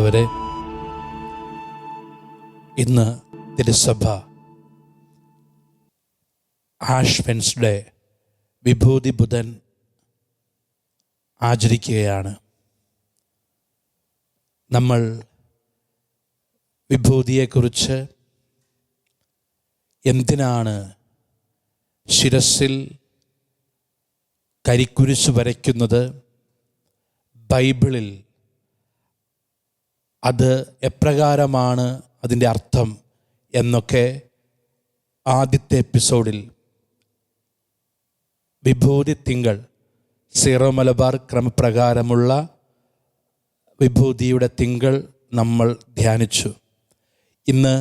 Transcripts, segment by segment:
പ്രിയപ്പെട്ടവരെ, ഇന്ന് തിരുസഭ ആഷ് വെൻസ്ഡേ വിഭൂതി ബുധൻ ആചരിക്കുകയാണ്. നമ്മൾ വിഭൂതിയെക്കുറിച്ച്, എന്തിനാണ് ശിരസിൽ കരിക്കുരിശ് വരയ്ക്കുന്നത്, ബൈബിളിൽ അത് എപ്രകാരമാണ് അതിൻ്റെ അർത്ഥം എന്നൊക്കെ ആദ്യത്തെ എപ്പിസോഡിൽ വിഭൂതി തിങ്കൾ സീറോ മലബാർ ക്രമപ്രകാരമുള്ള വിഭൂതിയുടെ തിങ്കൾ നമ്മൾ ധ്യാനിച്ചു. ഇന്ന്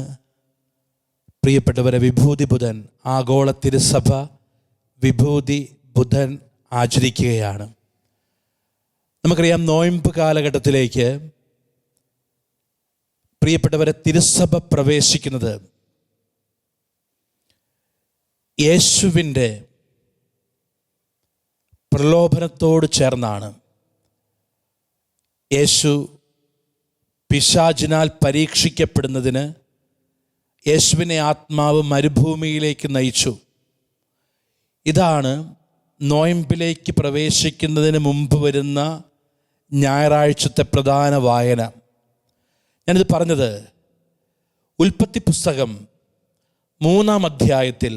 പ്രിയപ്പെട്ടവരെ, വിഭൂതി ബുധൻ, ആഗോള തിരുസഭ വിഭൂതി ബുധൻ ആചരിക്കുകയാണ്. നമുക്കറിയാം, നോയമ്പ് കാലഘട്ടത്തിലേക്ക് പ്രിയപ്പെട്ടവരെ തിരുസഭ പ്രവേശിക്കുന്നത് യേശുവിൻ്റെ പ്രലോഭനത്തോട് ചേർന്നാണ്. യേശു പിശാചിനാൽ പരീക്ഷിക്കപ്പെടുന്നതിന് യേശുവിനെ ആത്മാവ് മരുഭൂമിയിലേക്ക് നയിച്ചു. ഇതാണ് നോയമ്പിലേക്ക് പ്രവേശിക്കുന്നതിന് മുമ്പ് വരുന്ന ഞായറാഴ്ചത്തെ പ്രധാന വായന. ഞാനിത് പറഞ്ഞത് ഉൽപ്പത്തി പുസ്തകം 3-ാം അധ്യായത്തിൽ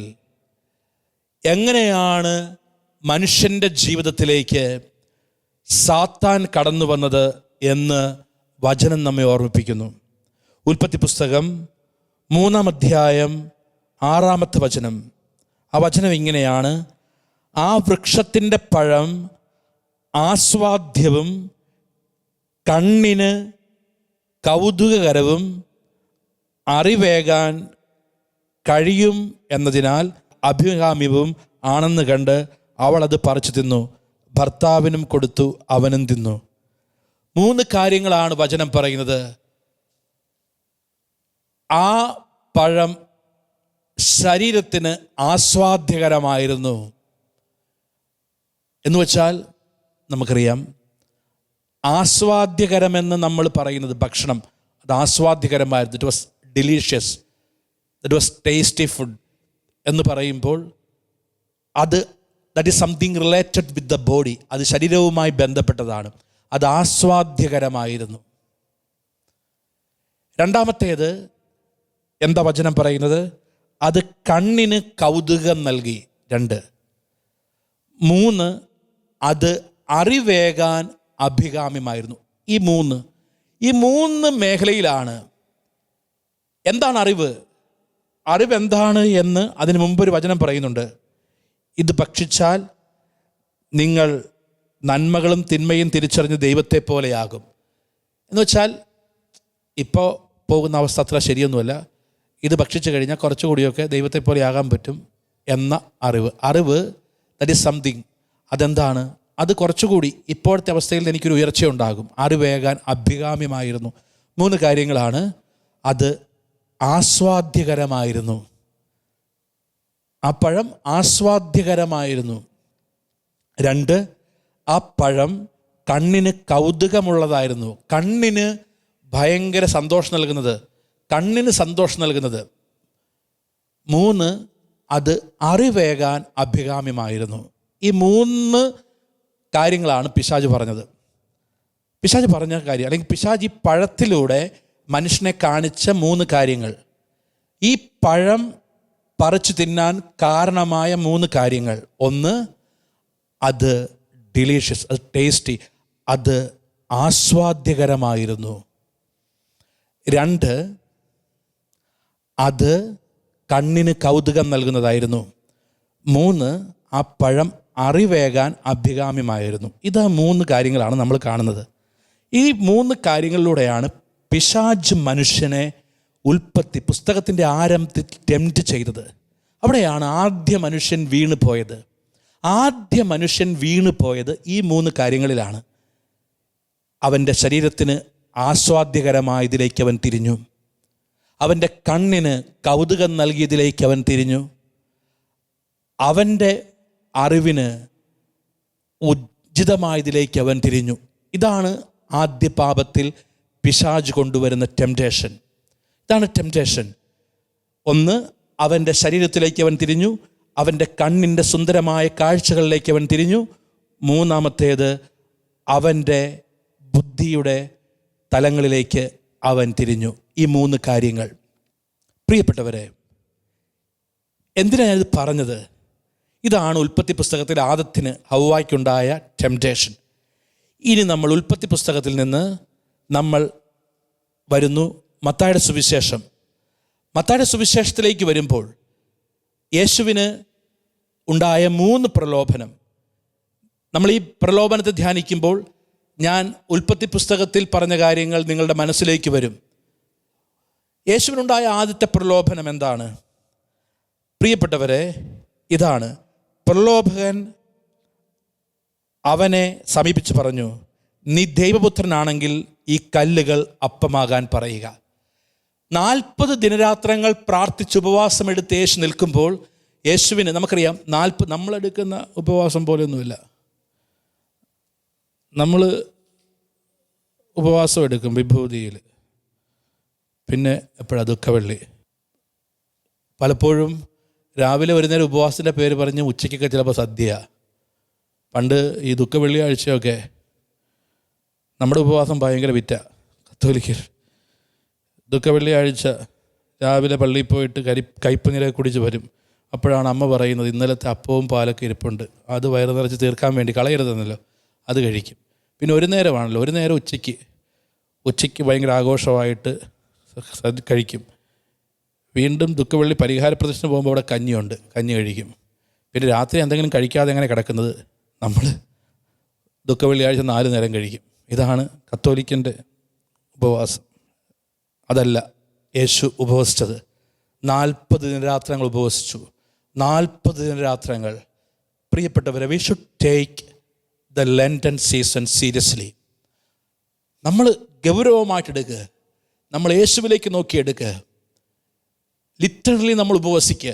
എങ്ങനെയാണ് മനുഷ്യൻ്റെ ജീവിതത്തിലേക്ക് സാത്താൻ കടന്നു വന്നത് എന്ന് വചനം നമ്മെ ഓർമ്മിപ്പിക്കുന്നു. ഉൽപ്പത്തി പുസ്തകം 3-ാം അധ്യായം 6-ാമത്തെ വചനം. ആ വചനം ഇങ്ങനെയാണ്: ആ വൃക്ഷത്തിൻ്റെ പഴം ആസ്വാദ്യവും കണ്ണിന് കൗതുകകരവും അറിവേകാൻ കഴിയും എന്നതിനാൽ അഭികാമ്യവും ആണെന്ന് കണ്ട് അവൾ അത് പറിച്ചു തിന്നു, ഭർത്താവിനും കൊടുത്തു, അവനും തിന്നു. 3 കാര്യങ്ങളാണ് വചനം പറയുന്നത്. ആ പഴം ശരീരത്തിന് ആസ്വാദ്യകരമായിരുന്നു എന്ന് വെച്ചാൽ, നമുക്കറിയാം, ആസ്വാദ്യകരമെന്ന് നമ്മൾ പറയുന്നത് ഭക്ഷണം, അത് ആസ്വാദ്യകരമായിരുന്നു. It was delicious, it was tasty food എന്ന് പറയുമ്പോൾ that is something related with the body. അത് ശരീരവുമായി ബന്ധപ്പെട്ടതാണ്. അത് ആസ്വാദ്യകരമായിരുന്നു. രണ്ടാമത്തേത് എന്താ വചനം പറയുന്നത്? അത് കണ്ണിന് കൗതുകം നൽകി. 2. 3, അത് അറിവേകാൻ അഭികാമ്യമായിരുന്നു. ഈ മൂന്ന് മേഖലയിലാണ്. എന്താണ് അറിവ്? അറിവ് എന്താണ് എന്ന് അതിനു മുമ്പൊരു വചനം പറയുന്നുണ്ട്. ഇത് ഭക്ഷിച്ചാൽ നിങ്ങൾ നന്മകളും തിന്മയും തിരിച്ചറിഞ്ഞ് ദൈവത്തെ പോലെയാകും എന്ന് വെച്ചാൽ, ഇപ്പോൾ പോകുന്ന അവസ്ഥ അത്ര ശരിയൊന്നുമല്ല. ഇത് ഭക്ഷിച്ചു കഴിഞ്ഞാൽ കുറച്ചുകൂടിയൊക്കെ ദൈവത്തെ പോലെയാകാൻ പറ്റും എന്ന അറിവ് ദാറ്റ് ഈസ് സംതിങ്. അതെന്താണ്? അത് കുറച്ചുകൂടി ഇപ്പോഴത്തെ അവസ്ഥയിൽ എനിക്കൊരു ഉയർച്ചയുണ്ടാകും. അറിവേകാൻ അഭികാമ്യമായിരുന്നു. 3 കാര്യങ്ങളാണ്. അത് ആസ്വാദ്യകരമായിരുന്നു. ആ പഴം ആസ്വാദ്യകരമായിരുന്നു. 2, ആ പഴം കണ്ണിന് കൗതുകമുള്ളതായിരുന്നു. കണ്ണിന് ഭയങ്കര സന്തോഷം നൽകുന്നത്. 3, അത് അറിവേകാൻ അഭികാമ്യമായിരുന്നു. ഈ 3 കാര്യങ്ങളാണ് പിശാച് പറഞ്ഞത്. പിശാച് പറഞ്ഞ കാര്യം, അല്ലെങ്കിൽ പിശാച് ഈ പഴത്തിലൂടെ മനുഷ്യനെ കാണിച്ച 3 കാര്യങ്ങൾ, ഈ പഴം പറിച്ചു തിന്നാൻ കാരണമായ 3 കാര്യങ്ങൾ. 1, അത് ഡിലീഷ്യസ്, അത് ടേസ്റ്റി, അത് ആസ്വാദ്യകരമായിരുന്നു. 2, അത് കണ്ണിന് കൗതുകം നൽകുന്നതായിരുന്നു. 3, ആ പഴം അറിവേകാൻ അഭികാമ്യമായിരുന്നു. ഇത് 3 കാര്യങ്ങളാണ് നമ്മൾ കാണുന്നത്. ഈ 3 കാര്യങ്ങളിലൂടെയാണ് പിശാച് മനുഷ്യനെ ഉൽപ്പത്തി പുസ്തകത്തിൻ്റെ ആരംഭത്തിൽ ടെംപ്റ്റ് ചെയ്തത്. അവിടെയാണ് ആദ്യ മനുഷ്യൻ വീണു പോയത്. ഈ 3 കാര്യങ്ങളിലാണ്. അവൻ്റെ ശരീരത്തിന് ആസ്വാദ്യകരമായതിലേക്ക് അവൻ തിരിഞ്ഞു. അവൻ്റെ കണ്ണിന് കൗതുകം നൽകിയതിലേക്ക് അവൻ തിരിഞ്ഞു. അവൻ്റെ അറിവിന് ഉചിതമായതിലേക്ക് അവൻ തിരിഞ്ഞു. ഇതാണ് ആദ്യ പാപത്തിൽ പിശാച് കൊണ്ടുവരുന്ന ടെംപ്റ്റേഷൻ. ഇതാണ് ടെംപ്റ്റേഷൻ. ഒന്ന്, അവൻ്റെ ശരീരത്തിലേക്ക് അവൻ തിരിഞ്ഞു, അവൻ്റെ കണ്ണിൻ്റെ സുന്ദരമായ കാഴ്ചകളിലേക്ക് അവൻ തിരിഞ്ഞു. മൂന്നാമത്തേത്, അവൻ്റെ ബുദ്ധിയുടെ തലങ്ങളിലേക്ക് അവൻ തിരിഞ്ഞു. ഈ 3 കാര്യങ്ങൾ. പ്രിയപ്പെട്ടവരെ, എന്തിനാണ് ഇത് പറഞ്ഞത്? ഇതാണ് ഉൽപ്പത്തി പുസ്തകത്തിൽ ആദത്തിന് ഹവ്വായ്ക്കുണ്ടായ ടെംപ്റ്റേഷൻ. ഇനി നമ്മൾ ഉൽപ്പത്തി പുസ്തകത്തിൽ നിന്ന് നമ്മൾ വരുന്നു മത്തായിയുടെ സുവിശേഷം. മത്തായിയുടെ സുവിശേഷത്തിലേക്ക് വരുമ്പോൾ യേശുവിന് ഉണ്ടായ 3 പ്രലോഭനം. നമ്മൾ ഈ പ്രലോഭനത്തെ ധ്യാനിക്കുമ്പോൾ ഞാൻ ഉൽപ്പത്തി പുസ്തകത്തിൽ പറഞ്ഞ കാര്യങ്ങൾ നിങ്ങളുടെ മനസ്സിലേക്ക് വരും. യേശുവിനുണ്ടായ ആദ്യത്തെ പ്രലോഭനം എന്താണ്? പ്രിയപ്പെട്ടവരെ, ഇതാണ്. പ്രലോഭകൻ അവനെ സമീപിച്ച് പറഞ്ഞു, നീ ദൈവപുത്രനാണെങ്കിൽ ഈ കല്ലുകൾ അപ്പമാകാൻ പറയുക. 40 ദിനരാത്രങ്ങൾ പ്രാർത്ഥിച്ച് ഉപവാസമെടുത്ത് യേശു നിൽക്കുമ്പോൾ യേശുവിന്, നമുക്കറിയാം, നമ്മളെടുക്കുന്ന ഉപവാസം പോലെയൊന്നുമില്ല. നമ്മൾ ഉപവാസം എടുക്കും വിഭൂതിയിൽ, പിന്നെ എപ്പോഴാണ് ദുഃഖവെള്ളി. പലപ്പോഴും രാവിലെ ഒരു നേരം ഉപവാസത്തിൻ്റെ പേര് പറഞ്ഞ് ഉച്ചയ്ക്കൊക്കെ ചിലപ്പോൾ സദ്യ. പണ്ട് ഈ ദുഃഖവെള്ളിയാഴ്ചയൊക്കെ നമ്മുടെ ഉപവാസം ഭയങ്കര വിറ്റ കത്തോലിക്കർ. ദുഃഖവെള്ളിയാഴ്ച രാവിലെ പള്ളിയിൽ പോയിട്ട് കയ്പുനിര കുടിച്ച് വരും. അപ്പോഴാണ് അമ്മ പറയുന്നത്, ഇന്നലത്തെ അപ്പവും പാലൊക്കെ ഇരിപ്പുണ്ട്, അത് വയറ് നിറച്ച് തീർക്കാൻ വേണ്ടി കളയരുതെന്നല്ലോ, അത് കഴിക്കും. പിന്നെ ഒരു നേരമാണല്ലോ, ഒരു നേരം ഉച്ചയ്ക്ക് ഭയങ്കര ആഘോഷമായിട്ട് കഴിക്കും. വീണ്ടും ദുഃഖവെള്ളി പരിഹാര പ്രദർശനം പോകുമ്പോൾ അവിടെ കഞ്ഞിയുണ്ട്, കഞ്ഞി കഴിക്കും. പിന്നെ രാത്രി എന്തെങ്കിലും കഴിക്കാതെ എങ്ങനെ കിടക്കുന്നത്? നമ്മൾ ദുഃഖവെള്ളിയാഴ്ച 4 നേരം കഴിക്കും. ഇതാണ് കത്തോലിക്കൻ്റെ ഉപവാസം. അതല്ല യേശു ഉപവസിച്ചത്. 40 ദിനരാത്രങ്ങൾ ഉപവസിച്ചു. 40 ദിനരാത്രങ്ങൾ. പ്രിയപ്പെട്ടവരെ, we should take the Lenten season seriously. നമ്മൾ ഗൗരവമായിട്ടെടുക്കുക. നമ്മൾ യേശുവിലേക്ക് നോക്കിയെടുക്കുക. ലിറ്ററലി നമ്മൾ ഉപവസിക്കുക.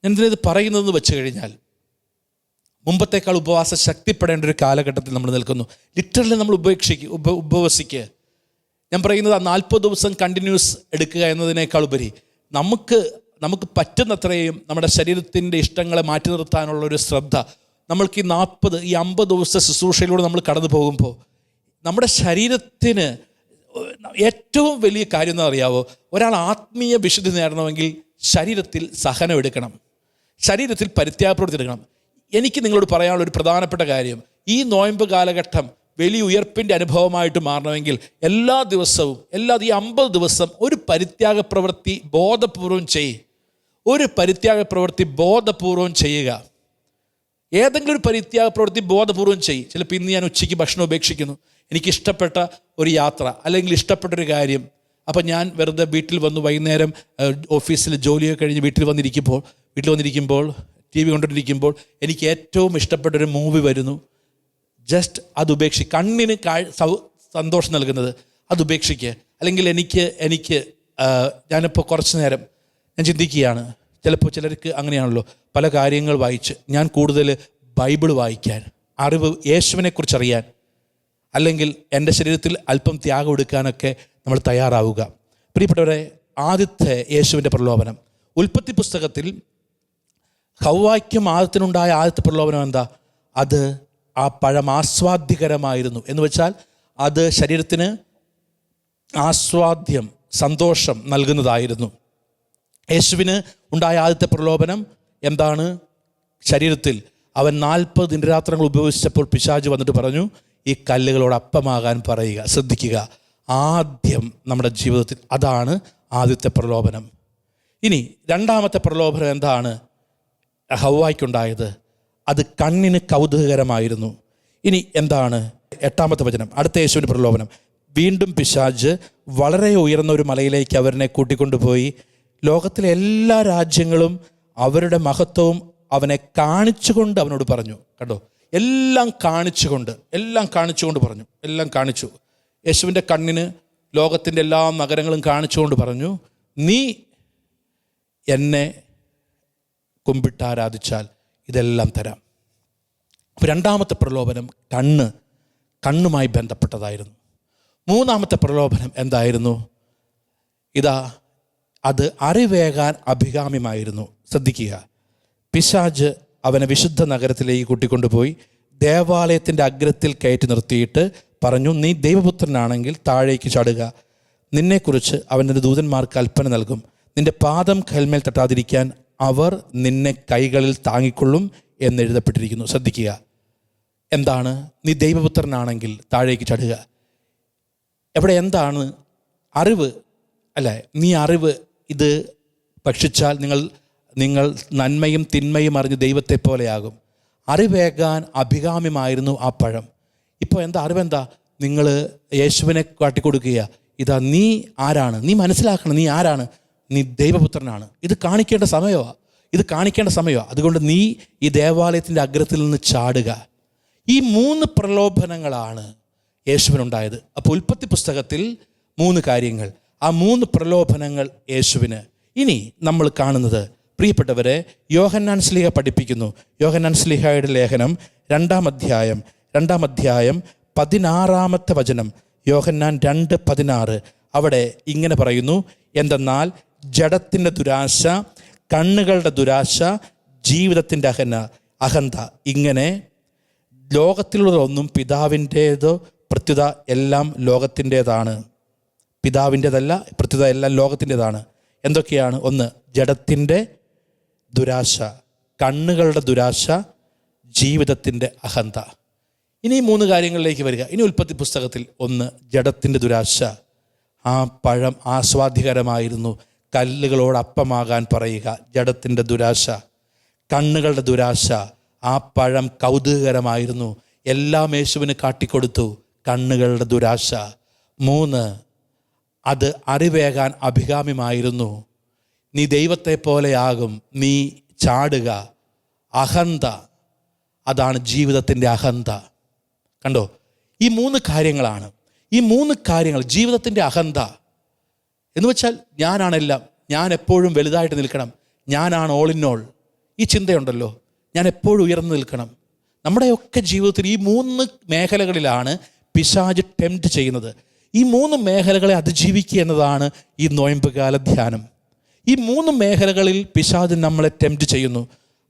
ഞാൻ ഇതിനത് പറയുന്നതെന്ന് വെച്ച് കഴിഞ്ഞാൽ, മുമ്പത്തേക്കാൾ ഉപവാസം ശക്തിപ്പെടേണ്ട ഒരു കാലഘട്ടത്തിൽ നമ്മൾ നിൽക്കുന്നു. ലിറ്ററലി നമ്മൾ ഉപവസിക്കുക. ഞാൻ പറയുന്നത് 40 ദിവസം കണ്ടിന്യൂസ് എടുക്കുക എന്നതിനേക്കാൾ ഉപരി നമുക്ക് പറ്റുന്നത്രയും നമ്മുടെ ശരീരത്തിൻ്റെ ഇഷ്ടങ്ങളെ മാറ്റി നിർത്താനുള്ളൊരു ശ്രദ്ധ. നമ്മൾക്ക് ഈ 50 ദിവസത്തെ ശുശ്രൂഷയിലൂടെ നമ്മൾ കടന്നു പോകുമ്പോൾ നമ്മുടെ ശരീരത്തിന് ഏറ്റവും വലിയ കാര്യം എന്ന് അറിയാവോ? ഒരാൾ ആത്മീയ വിശുദ്ധി നേടണമെങ്കിൽ ശരീരത്തിൽ സഹനം എടുക്കണം, ശരീരത്തിൽ പരിത്യാഗപ്രവൃത്തി എടുക്കണം. എനിക്ക് നിങ്ങളോട് പറയാനുള്ള ഒരു പ്രധാനപ്പെട്ട കാര്യം, ഈ നോയമ്പ് കാലഘട്ടം വലിയ ഉയർപ്പിൻ്റെ അനുഭവമായിട്ട് മാറണമെങ്കിൽ എല്ലാ ദിവസവും ഈ 50 ദിവസം ഒരു പരിത്യാഗ പ്രവൃത്തി ബോധപൂർവം ചെയ്യുക. ഏതെങ്കിലും ഒരു പരിത്യാഗ പ്രവൃത്തി ബോധപൂർവം ചെയ്യും. ചിലപ്പോൾ ഇന്ന് ഞാൻ ഉച്ചയ്ക്ക് ഭക്ഷണം ഉപേക്ഷിക്കുന്നു, എനിക്കിഷ്ടപ്പെട്ട ഒരു യാത്ര അല്ലെങ്കിൽ ഇഷ്ടപ്പെട്ടൊരു കാര്യം. അപ്പം ഞാൻ വെറുതെ വീട്ടിൽ വന്ന് വൈകുന്നേരം ഓഫീസിൽ ജോലിയൊക്കെ കഴിഞ്ഞ് വീട്ടിൽ വന്നിരിക്കുമ്പോൾ TV കൊണ്ടിരിക്കുമ്പോൾ എനിക്ക് ഏറ്റവും ഇഷ്ടപ്പെട്ടൊരു മൂവി വരുന്നു. ജസ്റ്റ് അത് ഉപേക്ഷിക്കുക. കണ്ണിന് സന്തോഷം നൽകുന്നത് അത് ഉപേക്ഷിക്കുക. അല്ലെങ്കിൽ എനിക്ക് ഞാനിപ്പോൾ കുറച്ച് നേരം ഞാൻ ചിന്തിക്കുകയാണ്. ചിലപ്പോൾ ചിലർക്ക് അങ്ങനെയാണല്ലോ, പല കാര്യങ്ങൾ വായിച്ച് ഞാൻ കൂടുതൽ ബൈബിൾ വായിക്കാൻ, അറിവ് യേശുവിനെക്കുറിച്ച് അറിയാൻ, അല്ലെങ്കിൽ എൻ്റെ ശരീരത്തിൽ അല്പം ത്യാഗം എടുക്കാനൊക്കെ നമ്മൾ തയ്യാറാവുക. പ്രിയപ്പെട്ടവരെ, ആദ്യത്തെ യേശുവിൻ്റെ പ്രലോഭനം ഉൽപ്പത്തി പുസ്തകത്തിൽ ഹവ്വായ്ക്കും ആദത്തിനുണ്ടായ ആദ്യത്തെ പ്രലോഭനം എന്താ? അത് ആ പഴം ആസ്വാദ്യകരമായിരുന്നു എന്ന് വെച്ചാൽ അത് ശരീരത്തിന് ആസ്വാദ്യം, സന്തോഷം നൽകുന്നതായിരുന്നു. യേശുവിന് ഉണ്ടായ ആദ്യത്തെ പ്രലോഭനം എന്താണ്? ശരീരത്തിൽ അവൻ 40 ദിനരാത്രങ്ങൾ ഉപയോഗിച്ചപ്പോൾ പിശാച് വന്നിട്ട് പറഞ്ഞു, ഈ കല്ലുകളോട് അപ്പമാകാൻ പറയുക. ശ്രദ്ധിക്കുക, ആദ്യം നമ്മുടെ ജീവിതത്തിൽ അതാണ് ആദ്യത്തെ പ്രലോഭനം. ഇനി രണ്ടാമത്തെ പ്രലോഭനം എന്താണ് ഹവ്വായ്ക്കുണ്ടായത്? അത് കണ്ണിന് കൗതുകകരമായിരുന്നു. ഇനി എന്താണ്? 8-ാമത്തെ വചനം, അടുത്ത യേശുവിൻ്റെ പ്രലോഭനം. വീണ്ടും പിശാച് വളരെ ഉയർന്ന ഒരു മലയിലേക്ക് അവരെ കൂട്ടിക്കൊണ്ടുപോയി ലോകത്തിലെ എല്ലാ രാജ്യങ്ങളും അവരുടെ മഹത്വവും അവനെ കാണിച്ചുകൊണ്ട് അവനോട് പറഞ്ഞു. കണ്ടോ, എല്ലാം കാണിച്ചുകൊണ്ട് പറഞ്ഞു. എല്ലാം കാണിച്ചു. യേശുവിൻ്റെ കണ്ണിന് ലോകത്തിൻ്റെ എല്ലാ നഗരങ്ങളും കാണിച്ചുകൊണ്ട് പറഞ്ഞു, നീ എന്നെ കുമ്പിട്ട് ആരാധിച്ചാൽ ഇതെല്ലാം തരാം. അപ്പോൾ രണ്ടാമത്തെ പ്രലോഭനം കണ്ണുമായി ബന്ധപ്പെട്ടതായിരുന്നു. മൂന്നാമത്തെ പ്രലോഭനം എന്തായിരുന്നു? അത് അറിവേകാൻ അഭികാമ്യമായിരുന്നു. ശ്രദ്ധിക്കുക, പിശാച് അവനെ വിശുദ്ധ നഗരത്തിലേക്ക് കൂട്ടിക്കൊണ്ടുപോയി ദേവാലയത്തിൻ്റെ അഗ്രത്തിൽ കയറ്റി നിർത്തിയിട്ട് പറഞ്ഞു, നീ ദൈവപുത്രനാണെങ്കിൽ താഴേക്ക് ചാടുക, നിന്നെക്കുറിച്ച് അവൻ്റെ ദൂതന്മാർക്ക് കൽപ്പന നൽകും, നിന്റെ പാദം കൽമേൽ തട്ടാതിരിക്കാൻ അവർ നിന്നെ കൈകളിൽ താങ്ങിക്കൊള്ളും എന്നെഴുതപ്പെട്ടിരിക്കുന്നു. ശ്രദ്ധിക്കുക, എന്താണ്? നീ ദൈവപുത്രനാണെങ്കിൽ താഴേക്ക് ചാടുക. എവിടെ എന്താണ് അറിവ്? അല്ലേ, നീ അറിവ് ഇത് ഭക്ഷിച്ചാൽ നിങ്ങൾ നന്മയും തിന്മയും അറിഞ്ഞ് ദൈവത്തെ പോലെയാകും. അറിവേകാൻ അഭികാമ്യമായിരുന്നു ആ പഴം. ഇപ്പോൾ അറിവെന്താ? നിങ്ങൾ യേശുവിനെ കാട്ടിക്കൊടുക്കുക, ഇതാ നീ ആരാണ്, നീ മനസ്സിലാക്കണം, നീ ആരാണ്, നീ ദൈവപുത്രനാണ്. ഇത് കാണിക്കേണ്ട സമയമാണ്. അതുകൊണ്ട് നീ ഈ ദേവാലയത്തിൻ്റെ അഗ്രത്തിൽ നിന്ന് ചാടുക. ഈ 3 പ്രലോഭനങ്ങളാണ് യേശുവിനുണ്ടായത്. അപ്പോൾ ഉൽപ്പത്തി പുസ്തകത്തിൽ 3 കാര്യങ്ങൾ, ആ 3 പ്രലോഭനങ്ങൾ യേശുവിന്. ഇനി നമ്മൾ കാണുന്നത്, പ്രിയപ്പെട്ടവരെ, യോഹന്നാൻ ശ്ലീഹ പഠിപ്പിക്കുന്നു. യോഹന്നാൻ ശ്ലീഹയുടെ ലേഖനം 2-ാം അധ്യായം 16-ാമത്തെ വചനം, യോഹന്നാൻ 2:16. അവിടെ ഇങ്ങനെ പറയുന്നു, എന്തെന്നാൽ ജഡത്തിൻ്റെ ദുരാശ, കണ്ണുകളുടെ ദുരാശ, ജീവിതത്തിൻ്റെ അഹന്ത, ഇങ്ങനെ ലോകത്തിലുള്ളതൊന്നും പിതാവിൻ്റേതോ പ്രത്യുത എല്ലാം ലോകത്തിൻ്റേതാണ്. പിതാവിൻ്റേതല്ല, പ്രത്യുത എല്ലാം ലോകത്തിൻ്റേതാണ്. എന്തൊക്കെയാണ്? 1, ജഡത്തിൻ്റെ ദുരാശ, കണ്ണുകളുടെ ദുരാശ, ജീവിതത്തിൻ്റെ അഹന്ത. ഇനി 3 കാര്യങ്ങളിലേക്ക് വരിക. ഇനി ഉൽപ്പത്തി പുസ്തകത്തിൽ 1, ജഡത്തിൻ്റെ ദുരാശ. ആ പഴം ആസ്വാദ്യകരമായിരുന്നു, കല്ലുകളോട് അപ്പമാകാൻ പറയുക, ജഡത്തിൻ്റെ ദുരാശ. കണ്ണുകളുടെ ദുരാശ, ആ പഴം കൗതുകകരമായിരുന്നു, എല്ലാം യേശുവിന് കാട്ടിക്കൊടുത്തു, കണ്ണുകളുടെ ദുരാശ. 3, അത് അറിവേകാൻ അഭികാമ്യമായിരുന്നു, നീ ദൈവത്തെ പോലെയാകും, നീ ചാടുക. അഹന്ത, അതാണ് ജീവിതത്തിൻ്റെ അഹന്ത. കണ്ടോ, ഈ 3 കാര്യങ്ങളാണ്. ഈ 3 കാര്യങ്ങൾ, ജീവിതത്തിൻ്റെ അഹന്ത എന്ന് വെച്ചാൽ ഞാനാണെല്ലാം, ഞാൻ എപ്പോഴും വലുതായിട്ട് നിൽക്കണം, ഞാനാണ് ഓൾ ഇൻ ഓൾ. ഈ ചിന്തയുണ്ടല്ലോ, ഞാൻ എപ്പോഴും ഉയർന്നു നിൽക്കണം. നമ്മുടെയൊക്കെ ജീവിതത്തിൽ ഈ 3 മേഖലകളിലാണ് പിശാച് ടെംപ്റ്റ് ചെയ്യുന്നത്. ഈ 3 മേഖലകളെ അതിജീവിക്കുക എന്നതാണ് ഈ നോയമ്പുകാല ധ്യാനം. ഈ 3 മേഖലകളിൽ പിശാച് നമ്മളെ ടെംപ്റ്റ് ചെയ്യുന്നു.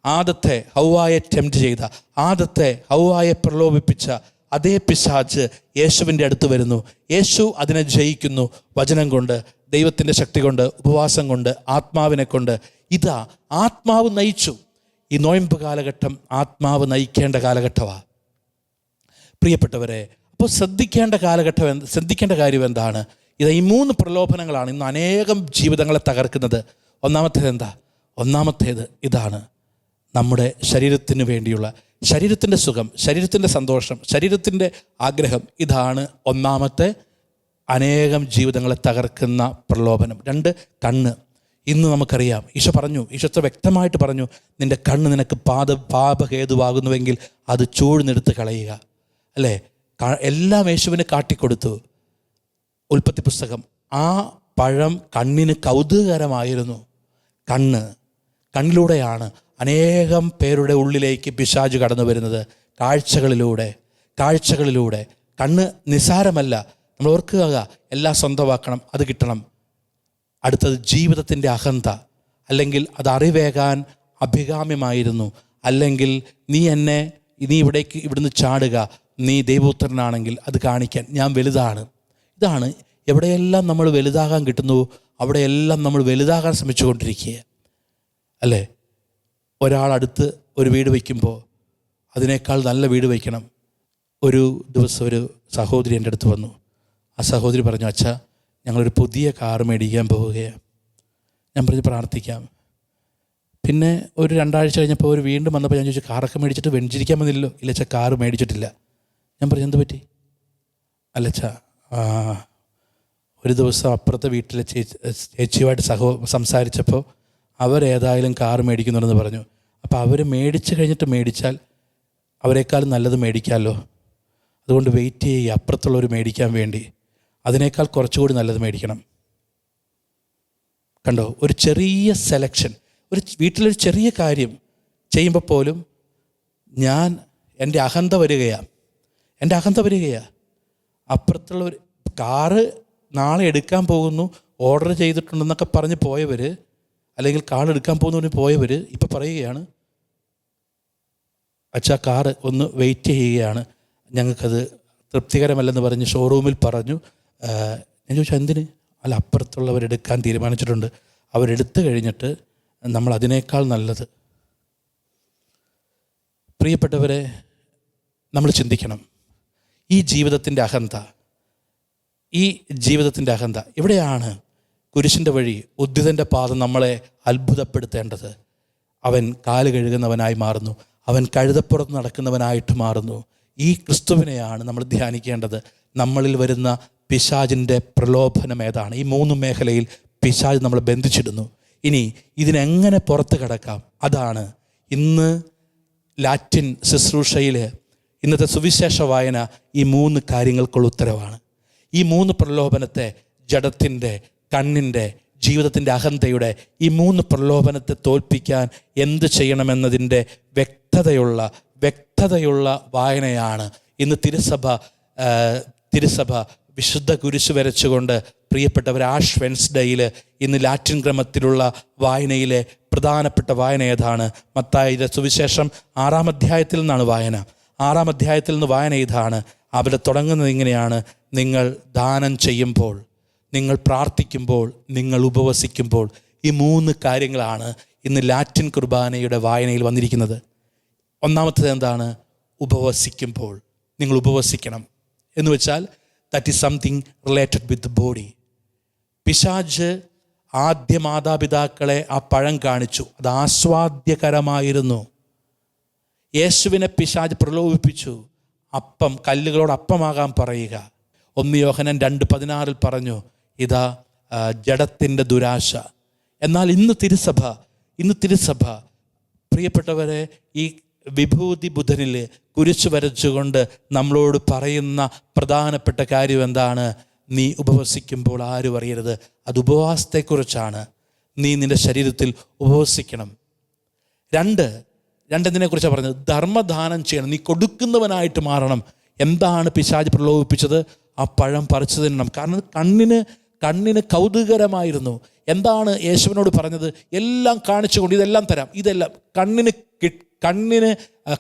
ആദത്തെ ഹൗവായെ ടെംപ്റ്റ് ചെയ്ത, ആദത്തെ ഹൗവായെ പ്രലോഭിപ്പിച്ച അതേ പിശാച് യേശുവിൻ്റെ അടുത്ത് വരുന്നു. യേശു അതിനെ ജയിക്കുന്നു, വചനം കൊണ്ട്, ദൈവത്തിൻ്റെ ശക്തി കൊണ്ട്, ഉപവാസം കൊണ്ട്, ആത്മാവിനെ കൊണ്ട്. ഇതാ ആത്മാവ് നയിച്ചു. ഈ നോയമ്പ് കാലഘട്ടം ആത്മാവ് നയിക്കേണ്ട കാലഘട്ടമാണ് പ്രിയപ്പെട്ടവരെ. അപ്പോൾ ശ്രദ്ധിക്കേണ്ട കാര്യം എന്താണ്? ഇത് ഈ 3 പ്രലോഭനങ്ങളാണ് ഇന്ന് അനേകം ജീവിതങ്ങളെ തകർക്കുന്നത്. ഒന്നാമത്തേത് ഇതാണ്, നമ്മുടെ ശരീരത്തിന് വേണ്ടിയുള്ള, ശരീരത്തിൻ്റെ സുഖം, ശരീരത്തിൻ്റെ സന്തോഷം, ശരീരത്തിൻ്റെ ആഗ്രഹം. ഇതാണ് ഒന്നാമത്തെ അനേകം ജീവിതങ്ങളെ തകർക്കുന്ന പ്രലോഭനം. 2, കണ്ണ്. ഇന്ന് നമുക്കറിയാം, ഈശോ വ്യക്തമായിട്ട് പറഞ്ഞു, നിൻ്റെ കണ്ണ് നിനക്ക് പാപഹേതുവാകുന്നുവെങ്കിൽ അത് ചൂഴ്ന്നെടുത്ത് കളയുക. അല്ലേ, എല്ലാം യേശുവിന് കാട്ടിക്കൊടുത്തു. ഉൽപ്പത്തി പുസ്തകം, ആ പഴം കണ്ണിന് കൗതുകകരമായിരുന്നു. കണ്ണിലൂടെയാണ് അനേകം പേരുടെ ഉള്ളിലേക്ക് പിശാച് കടന്നു വരുന്നത്. കാഴ്ചകളിലൂടെ. കണ്ണ് നിസ്സാരമല്ല. നമ്മൾ ഓർക്കുക, എല്ലാം സ്വന്തമാക്കണം, അത് കിട്ടണം. അടുത്തത് ജീവിതത്തിൻ്റെ അഹന്ത, അല്ലെങ്കിൽ അത് അറിവേകാൻ അഭികാമ്യമായിരുന്നു, അല്ലെങ്കിൽ നീ ഇവിടുന്ന് ചാടുക, നീ ദൈവപുത്രനാണെങ്കിൽ അത് കാണിക്കാൻ ഞാൻ വലുതാണ്. ഇതാണ് എവിടെയെല്ലാം നമ്മൾ വലുതാകാൻ കിട്ടുന്നു, അവിടെയെല്ലാം നമ്മൾ വലുതാകാൻ ശ്രമിച്ചുകൊണ്ടിരിക്കുക. അല്ലേ, ഒരാളടുത്ത് ഒരു വീട് വയ്ക്കുമ്പോൾ അതിനേക്കാൾ നല്ല വീട് വയ്ക്കണം. ഒരു ദിവസം ഒരു സഹോദരി എൻ്റെ അടുത്ത് വന്നു. ആ സഹോദരി പറഞ്ഞു, അച്ഛാ, ഞങ്ങളൊരു പുതിയ കാറ് മേടിക്കാൻ പോവുകയാണ്. ഞാൻ പറഞ്ഞു, പ്രാർത്ഥിക്കാം. പിന്നെ ഒരു 2 ആഴ്ച കഴിഞ്ഞപ്പോൾ ഒരു വീണ്ടും വന്നപ്പോൾ ഞാൻ ചോദിച്ചു, കാറൊക്കെ മേടിച്ചിട്ട് വെഞ്ചിരിക്കാൻ വന്നില്ലല്ലോ? ഇല്ല അച്ഛാ, കാറ് മേടിച്ചിട്ടില്ല. ഞാൻ പറഞ്ഞു, എന്ത് പറ്റി? അല്ലച്ചാ, ഒരു ദിവസം അപ്പുറത്തെ വീട്ടിലെ ചേച്ചിയുമായിട്ട് സംസാരിച്ചപ്പോൾ അവരേതായാലും കാറ് മേടിക്കുന്നുണ്ടെന്ന് പറഞ്ഞു. അപ്പോൾ അവർ മേടിച്ച് കഴിഞ്ഞിട്ട് മേടിച്ചാൽ അവരെക്കാളും നല്ലത് മേടിക്കാമല്ലോ, അതുകൊണ്ട് വെയിറ്റ് ചെയ്യുക, അപ്പുറത്തുള്ളവർ മേടിക്കാൻ വേണ്ടി അതിനേക്കാൾ കുറച്ചുകൂടി നല്ലത് മേടിക്കണം. കണ്ടോ, ഒരു ചെറിയ സെലക്ഷൻ, വീട്ടിലൊരു ചെറിയ കാര്യം ചെയ്യുമ്പോൾ പോലും എൻ്റെ അഹന്ത വരികയാണ്. എൻ്റെ അഹന്ത വരികയാണ്. അപ്പുറത്തുള്ളവർ കാറ് നാളെ എടുക്കാൻ പോകുന്നു, ഓർഡർ ചെയ്തിട്ടുണ്ടെന്നൊക്കെ പറഞ്ഞ് പോയവർ, അല്ലെങ്കിൽ കാർ എടുക്കാൻ പോകുന്നവന് പോയവർ ഇപ്പം പറയുകയാണ്, അച്ഛാ കാറ് ഒന്ന് വെയിറ്റ് ചെയ്യുകയാണ്, ഞങ്ങൾക്കത് തൃപ്തികരമല്ലെന്ന് പറഞ്ഞ് ഷോറൂമിൽ പറഞ്ഞു. ഞാൻ ചോദിച്ചാൽ എന്തിന്? അല്ല, അപ്പുറത്തുള്ളവരെടുക്കാൻ തീരുമാനിച്ചിട്ടുണ്ട്, അവരെടുത്തു കഴിഞ്ഞിട്ട് നമ്മൾ അതിനേക്കാൾ നല്ലത്. പ്രിയപ്പെട്ടവരെ, നമ്മൾ ചിന്തിക്കണം, ഈ ജീവിതത്തിൻ്റെ അഹന്ത എവിടെയാണ് കുരിശിൻ്റെ വഴി, ഉദ്ധിതൻ്റെ പാദം നമ്മളെ അത്ഭുതപ്പെടുത്തേണ്ടത്? അവൻ കാല് കഴുകുന്നവനായി മാറുന്നു, അവൻ കഴുതപ്പുറത്ത് നടക്കുന്നവനായിട്ട് മാറുന്നു. ഈ ക്രിസ്തുവിനെയാണ് നമ്മൾ ധ്യാനിക്കേണ്ടത്. നമ്മളിൽ വരുന്ന പിശാചിൻ്റെ പ്രലോഭനം ഏതാണ്? ഈ 3 മേഖലയിൽ പിശാച് നമ്മളെ ബന്ധിച്ചിടുന്നു. ഇനി ഇതിനെങ്ങനെ പുറത്ത് കടക്കാം? അതാണ് ഇന്ന് ലാറ്റിൻ ശുശ്രൂഷയിൽ ഇന്നത്തെ സുവിശേഷ വായന ഈ 3 കാര്യങ്ങൾക്കുള്ള ഉത്തരവാണ്. ഈ 3 പ്രലോഭനത്തെ, ജഡത്തിൻ്റെ, കണ്ണിൻ്റെ, ജീവിതത്തിൻ്റെ അഹന്തയുടെ ഈ 3 പ്രലോഭനത്തെ തോൽപ്പിക്കാൻ എന്ത് ചെയ്യണമെന്നതിൻ്റെ വ്യക്തതയുള്ള വായനയാണ് ഇന്ന് തിരുസഭ വിശുദ്ധ കുരിശ് വരച്ചുകൊണ്ട്, പ്രിയപ്പെട്ടവർ, ആഷ് വെൻസ്ഡേയിൽ ഇന്ന് ലാറ്റിൻ ക്രമത്തിലുള്ള വായനയിലെ പ്രധാനപ്പെട്ട വായന ഏതാണ്? മത്തായിയുടെ സുവിശേഷം 6-ാം അധ്യായത്തിൽ നിന്നാണ് വായന. 6-ാം അധ്യായത്തിൽ നിന്ന് വായന ഇതാണ്. അവിടെ തുടങ്ങുന്നത് ഇങ്ങനെയാണ്: നിങ്ങൾ ദാനം ചെയ്യുമ്പോൾ, നിങ്ങൾ പ്രാർത്ഥിക്കുമ്പോൾ, നിങ്ങൾ ഉപവസിക്കുമ്പോൾ. ഈ 3 കാര്യങ്ങളാണ് ഇന്ന് ലാറ്റിൻ കുർബാനയുടെ വായനയിൽ വന്നിരിക്കുന്നത്. ഒന്നാമത്തേത് എന്താണ്? ഉപവസിക്കുമ്പോൾ. നിങ്ങൾ ഉപവസിക്കണം എന്ന് വെച്ചാൽ that is something related with the body. പിശാച് ആദ്യ മാതാപിതാക്കളെ ആ പഴം കാണിച്ചു, അത് ആസ്വാദ്യകരമായിരുന്നു. യേശുവിനെ പിശാച് പ്രലോഭിപ്പിച്ചു, കല്ലുകളോട് അപ്പമാകാൻ പറയുക. 1 യോഹന്നാൻ 2:16 പറഞ്ഞു, ഇതാ ജഡത്തിൻ്റെ ദുരാശ. എന്നാൽ ഇന്ന് തിരുസഭ പ്രിയപ്പെട്ടവരെ, ഈ വിഭൂതി ബുധനിൽ കുരിശ് വരച്ചുകൊണ്ട് നമ്മളോട് പറയുന്ന പ്രധാനപ്പെട്ട കാര്യം എന്താണ്? നീ ഉപവസിക്കുമ്പോൾ ആരും അറിയരുത്. അത് ഉപവാസത്തെക്കുറിച്ചാണ്. നീ നിൻ്റെ ശരീരത്തിൽ ഉപവസിക്കണം. 2 എന്തിനെക്കുറിച്ചാണ് പറഞ്ഞത്? ധർമ്മദാനം ചെയ്യണം. നീ കൊടുക്കുന്നവനായിട്ട് മാറണം. എന്താണ് പിശാച് പ്രലോഭിപ്പിച്ചത്? ആ പഴം പറിച്ചു തിന്നണം. കാരണം കണ്ണിന് കൗതുകരമായിരുന്നു. എന്താണ് യേശുവിനോട് പറഞ്ഞത്? എല്ലാം കാണിച്ചുകൊണ്ട് ഇതെല്ലാം തരാം, ഇതെല്ലാം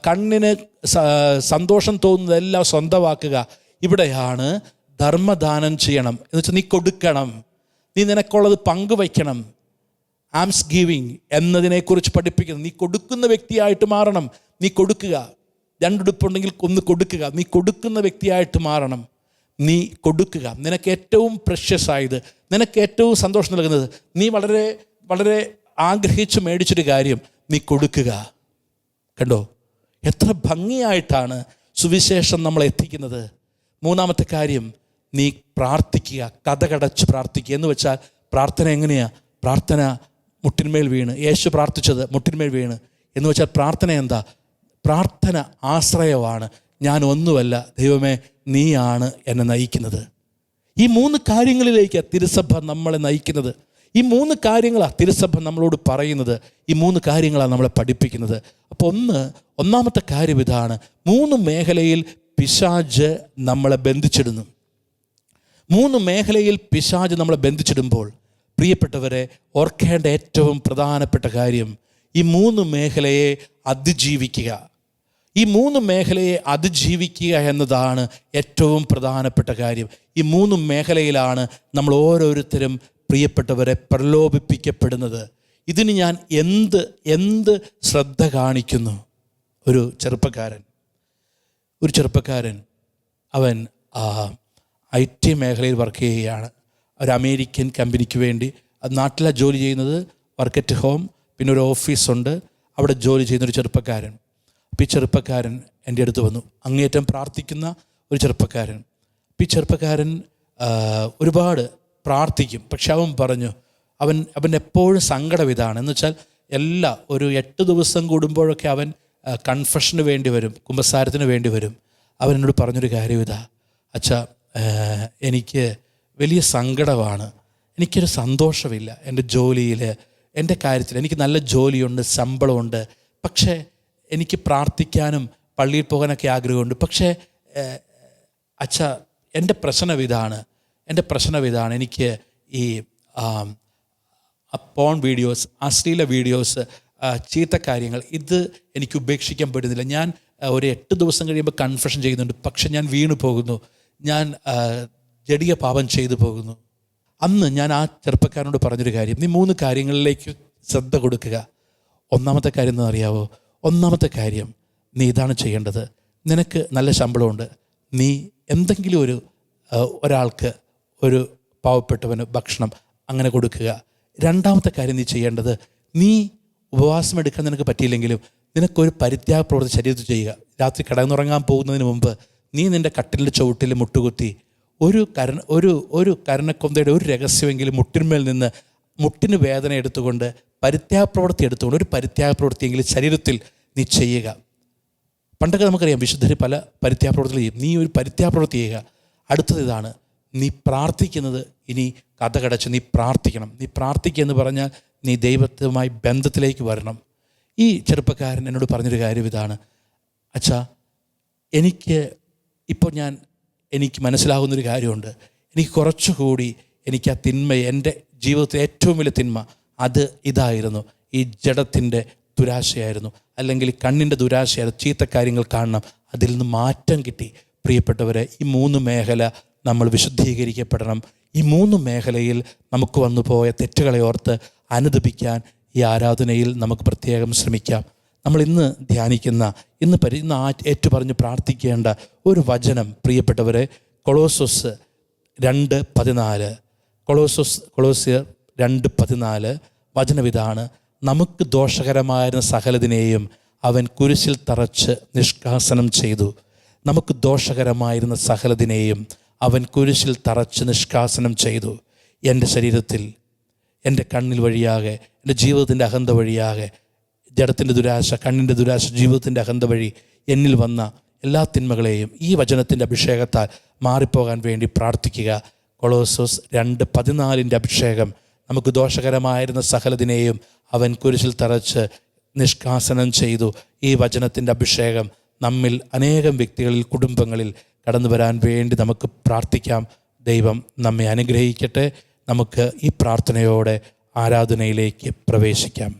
കണ്ണിന് സന്തോഷം തോന്നുന്നതെല്ലാം സ്വന്തമാക്കുക. ഇവിടെയാണ് ധർമ്മദാനം ചെയ്യണം എന്ന് വെച്ചാൽ നീ കൊടുക്കണം, നീ നിനക്കുള്ളത് പങ്കുവയ്ക്കണം. ആംസ് ഗീവിങ് എന്നതിനെക്കുറിച്ച് പഠിപ്പിക്കുന്നു. നീ കൊടുക്കുന്ന വ്യക്തിയായിട്ട് മാറണം. നീ കൊടുക്കുക. 2 ഉടുപ്പുണ്ടെങ്കിൽ 1 കൊടുക്കുക. നീ കൊടുക്കുന്ന വ്യക്തിയായിട്ട് മാറണം. നീ കൊടുക്കുക. നിനക്ക് ഏറ്റവും പ്രഷ്യസ് ആയത്, നിനക്ക് ഏറ്റവും സന്തോഷം നൽകുന്നത്, നീ വളരെ വളരെ ആഗ്രഹിച്ച് മേടിച്ചൊരു കാര്യം നീ കൊടുക്കുക. കണ്ടോ എത്ര ഭംഗിയായിട്ടാണ് സുവിശേഷം നമ്മളെ എത്തിക്കുന്നത്. 3-ാമത്തെ കാര്യം, നീ പ്രാർത്ഥിക്കുക, കതകടച്ച് പ്രാർത്ഥിക്കുക. എന്ന് വെച്ചാൽ പ്രാർത്ഥന എങ്ങനെയാണ്? പ്രാർത്ഥന മുട്ടിന്മേൽ വീണ്, യേശു പ്രാർത്ഥിച്ചത് മുട്ടിന്മേൽ വീണ്. എന്ന് വെച്ചാൽ പ്രാർത്ഥന എന്താ? പ്രാർത്ഥന ആശ്രയമാണ്. ഞാൻ ഒന്നുമല്ല, ദൈവമേ നീയാണ് എന്നെ നയിക്കുന്നത്. ഈ 3 കാര്യങ്ങളിലേക്ക് തിരുസഭ നമ്മളെ നയിക്കുന്നത്. ഈ 3 കാര്യങ്ങളാണ് തിരുസഭ നമ്മളോട് പറയുന്നത്. ഈ 3 കാര്യങ്ങളാണ് നമ്മളെ പഠിപ്പിക്കുന്നത്. അപ്പോൾ ഒന്നാമത്തെ കാര്യം ഇതാണ്: 3 മേഖലയിൽ പിശാച് നമ്മളെ ബന്ധിച്ചിടുന്നു. 3 മേഖലയിൽ പിശാച് നമ്മളെ ബന്ധിച്ചിടുമ്പോൾ, പ്രിയപ്പെട്ടവരെ, ഓർക്കേണ്ട ഏറ്റവും പ്രധാനപ്പെട്ട കാര്യം ഈ 3 മേഖലയെ അതിജീവിക്കുക. ഈ 3 മേഖലയെ അതിജീവിക്കുക എന്നതാണ് ഏറ്റവും പ്രധാനപ്പെട്ട കാര്യം. ഈ 3 മേഖലയിലാണ് നമ്മൾ ഓരോരുത്തരും, പ്രിയപ്പെട്ടവരെ, പ്രലോഭിപ്പിക്കപ്പെടുന്നത്. ഇതിന് ഞാൻ എന്ത് ശ്രദ്ധ കാണിക്കുന്നു? ഒരു ചെറുപ്പക്കാരൻ അവൻ IT മേഖലയിൽ വർക്ക് ചെയ്യുകയാണ്. ഒരു അമേരിക്കൻ കമ്പനിക്ക് വേണ്ടി. നാട്ടിലാണ് ജോലി ചെയ്യുന്നത്. വർക്ക് അറ്റ് ഹോം, പിന്നെ ഒരു ഓഫീസുണ്ട്. അവിടെ ജോലി ചെയ്യുന്നൊരു ചെറുപ്പക്കാരൻ. അപ്പോൾ ഈ ചെറുപ്പക്കാരൻ എൻ്റെ അടുത്ത് വന്നു. അങ്ങേയറ്റം പ്രാർത്ഥിക്കുന്ന ഒരു ചെറുപ്പക്കാരൻ. അപ്പോൾ ഈ ചെറുപ്പക്കാരൻ ഒരുപാട് പ്രാർത്ഥിക്കും. പക്ഷെ അവൻ പറഞ്ഞു, അവൻ എപ്പോഴും സങ്കടം ഇതാണ്. എന്ന് വെച്ചാൽ ഒരു 8 ദിവസം കൂടുമ്പോഴൊക്കെ അവൻ കൺഫഷന് വേണ്ടി വരും, കുമ്പസാരത്തിന് വേണ്ടി വരും. അവൻ എന്നോട് പറഞ്ഞൊരു കാര്യം ഇതാ: അച്ഛാ, എനിക്ക് വലിയ സങ്കടമാണ്, എനിക്കൊരു സന്തോഷമില്ല എൻ്റെ ജോലിയിൽ, എൻ്റെ കാര്യത്തിൽ. എനിക്ക് നല്ല ജോലിയുണ്ട്, ശമ്പളമുണ്ട്, പക്ഷേ എനിക്ക് പ്രാർത്ഥിക്കാനും പള്ളിയിൽ പോകാനൊക്കെ ആഗ്രഹമുണ്ട്. പക്ഷേ അച്ഛാ എൻ്റെ പ്രശ്നം ഇതാണ്, എനിക്ക് ഈ പോൺ വീഡിയോസ്, അശ്ലീല വീഡിയോസ്, ചീത്ത കാര്യങ്ങൾ, ഇത് എനിക്ക് ഉപേക്ഷിക്കാൻ പറ്റുന്നില്ല. ഞാൻ ഒരു 8 ദിവസം കഴിയുമ്പോൾ കൺഫെഷൻ ചെയ്യുന്നുണ്ട്, പക്ഷെ ഞാൻ വീണു പോകുന്നു, ഞാൻ ജഡിക പാപം ചെയ്തു പോകുന്നു. അന്ന് ഞാൻ ആ ചെറുപ്പക്കാരനോട് പറഞ്ഞൊരു കാര്യം, നീ 3 കാര്യങ്ങളിലേക്ക് ശ്രദ്ധ കൊടുക്കുക. ഒന്നാമത്തെ കാര്യം എന്ന് അറിയാവോ? ഒന്നാമത്തെ കാര്യം, നീ ഇതാണ് ചെയ്യേണ്ടത്. നിനക്ക് നല്ല ശമ്പളമുണ്ട്, നീ എന്തെങ്കിലും ഒരാൾക്ക്, ഒരു പാവപ്പെട്ടവന് ഭക്ഷണം അങ്ങനെ കൊടുക്കുക. രണ്ടാമത്തെ കാര്യം നീ ചെയ്യേണ്ടത്, നീ ഉപവാസം എടുക്കാൻ നിനക്ക് പറ്റിയില്ലെങ്കിലും നിനക്കൊരു പരിത്യാഗ പ്രവൃത്തി ശരീരത്തിൽ ചെയ്യുക. രാത്രി കിടന്നുറങ്ങാൻ പോകുന്നതിന് മുമ്പ് നീ നിൻ്റെ കട്ടിലിൻ്റെ ചുവട്ടിൽ മുട്ടുകുത്തി ഒരു കരണക്കൊന്തയുടെ ഒരു രഹസ്യമെങ്കിലും മുട്ടിന്മേൽ നിന്ന് മുട്ടിന് വേദന എടുത്തുകൊണ്ട് പരിത്യാഗ പ്രവൃത്തി എടുത്തുകൊണ്ട് ഒരു പരിത്യാഗ പ്രവൃത്തിയെങ്കിലും ശരീരത്തിൽ നീ ചെയ്യുക. പണ്ടൊക്കെ നമുക്കറിയാം വിശുദ്ധർ പല പരിത്യാഗ പ്രവൃത്തികൾ ചെയ്യും. നീ ഒരു പരിത്യാഗ പ്രവൃത്തി ചെയ്യുക. അടുത്തത് ഇതാണ്, നീ പ്രാർത്ഥിക്കുന്നത് ഇനി കഥ കടച്ച് നീ പ്രാർത്ഥിക്കണം. നീ പ്രാർത്ഥിക്കുക എന്ന് പറഞ്ഞാൽ നീ ദൈവത്തുമായി ബന്ധത്തിലേക്ക് വരണം. ഈ ചെറുപ്പക്കാരൻ എന്നോട് പറഞ്ഞൊരു കാര്യം ഇതാണ്, അച്ഛാ എനിക്ക് മനസ്സിലാകുന്നൊരു കാര്യമുണ്ട്. എനിക്ക് കുറച്ചുകൂടി എനിക്ക് ആ തിന്മയെ, എൻ്റെ ജീവിതത്തിലെ ഏറ്റവും വലിയ തിന്മ അത് ഇതായിരുന്നു, ഈ ജഡത്തിൻ്റെ ദുരാശയായിരുന്നു, അല്ലെങ്കിൽ കണ്ണിൻ്റെ ദുരാശയായിരുന്നു. ചീത്ത കാര്യങ്ങൾ കാണണം, അതിൽ നിന്ന് മാറ്റം കിട്ടി. പ്രിയപ്പെട്ടവരെ, ഈ 3 മേഖല നമ്മൾ വിശുദ്ധീകരിക്കപ്പെടണം. ഈ 3 മേഖലയിൽ നമുക്ക് വന്നു പോയ തെറ്റുകളെ ഓർത്ത് അനുദപിക്കാൻ ഈ ആരാധനയിൽ നമുക്ക് പ്രത്യേകം ശ്രമിക്കാം. നമ്മൾ ഇന്ന് ധ്യാനിക്കുന്ന, ഇന്ന് ഏറ്റുപറഞ്ഞ് പ്രാർത്ഥിക്കേണ്ട ഒരു വചനം, പ്രിയപ്പെട്ടവരെ, കൊളോസ്യർ 2:14. കൊളോസ്യർ 2:14 വചനമിതാണ്, നമുക്ക് ദോഷകരമായിരുന്ന സകലതിനെയും അവൻ കുരിശിൽ തറച്ച് നിഷ്കാസനം ചെയ്തു. നമുക്ക് ദോഷകരമായിരുന്ന സകലതിനെയും അവൻ കുരിശിൽ തറച്ച് നിഷ്കാസനം ചെയ്തു. എൻ്റെ ശരീരത്തിൽ, എൻ്റെ കണ്ണിൽ വഴിയാകെ, എൻ്റെ ജീവിതത്തിൻ്റെ അഹന്ത വഴിയാകെ, ജഡത്തിൻ്റെ ദുരാശ, കണ്ണിൻ്റെ ദുരാശ, ജീവിതത്തിൻ്റെ അഹന്ത വഴി എന്നിൽ വന്ന എല്ലാ തിന്മകളെയും ഈ വചനത്തിൻ്റെ അഭിഷേകത്താൽ മാറിപ്പോകാൻ വേണ്ടി പ്രാർത്ഥിക്കുക. കൊളോസ്യർ 2:14 അഭിഷേകം, നമുക്ക് ദോഷകരമായിരുന്ന സകലതിനെയും അവൻ കുരിശിൽ തറച്ച് നിഷ്കാസനം ചെയ്തു. ഈ വചനത്തിൻ്റെ അഭിഷേകം നമ്മിൽ അനേകം വ്യക്തികളിൽ, കുടുംബങ്ങളിൽ കടന്നു വരാൻ വേണ്ടി നമുക്ക് പ്രാർത്ഥിക്കാം. ദൈവം നമ്മെ അനുഗ്രഹിക്കട്ടെ. നമുക്ക് ഈ പ്രാർത്ഥനയോടെ ആരാധനയിലേക്ക് പ്രവേശിക്കാം.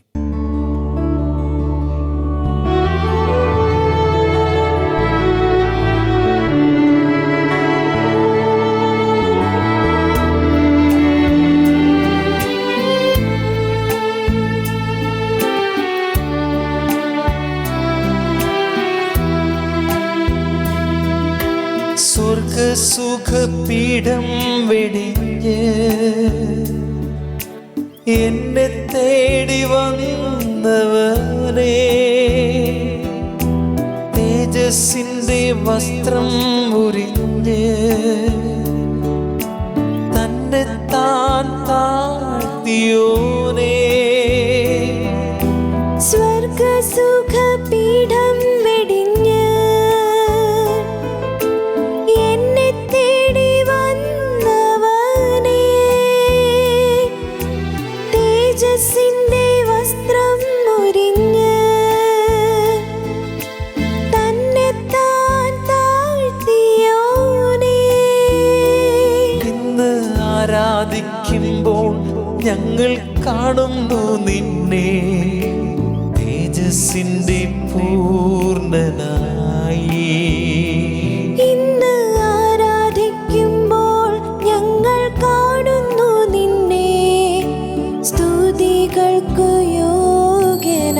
സുഖപീഠം വെടിഞ്ഞ് എന്നെ തേടി വന്നവനേ, തേജസ്സിന്റെ വസ്ത്രം ഉരിഞ്ഞ് തന്നെ താൻ താഴ്ത്തിയോനേ, സ്വർഗസുഖപീഠം വെടിഞ്ഞ് ആരാധിക്കുമ്പോൾ ഞങ്ങൾ കാണുന്നു നിന്നെ, തേജസ്സിന്റെ പൂർണ്ണനായി. ഇന്ന് ആരാധിക്കുമ്പോൾ ഞങ്ങൾ കാണുന്നു നിന്നെ, സ്തുതികൾക്കു യോഗ്യനായി.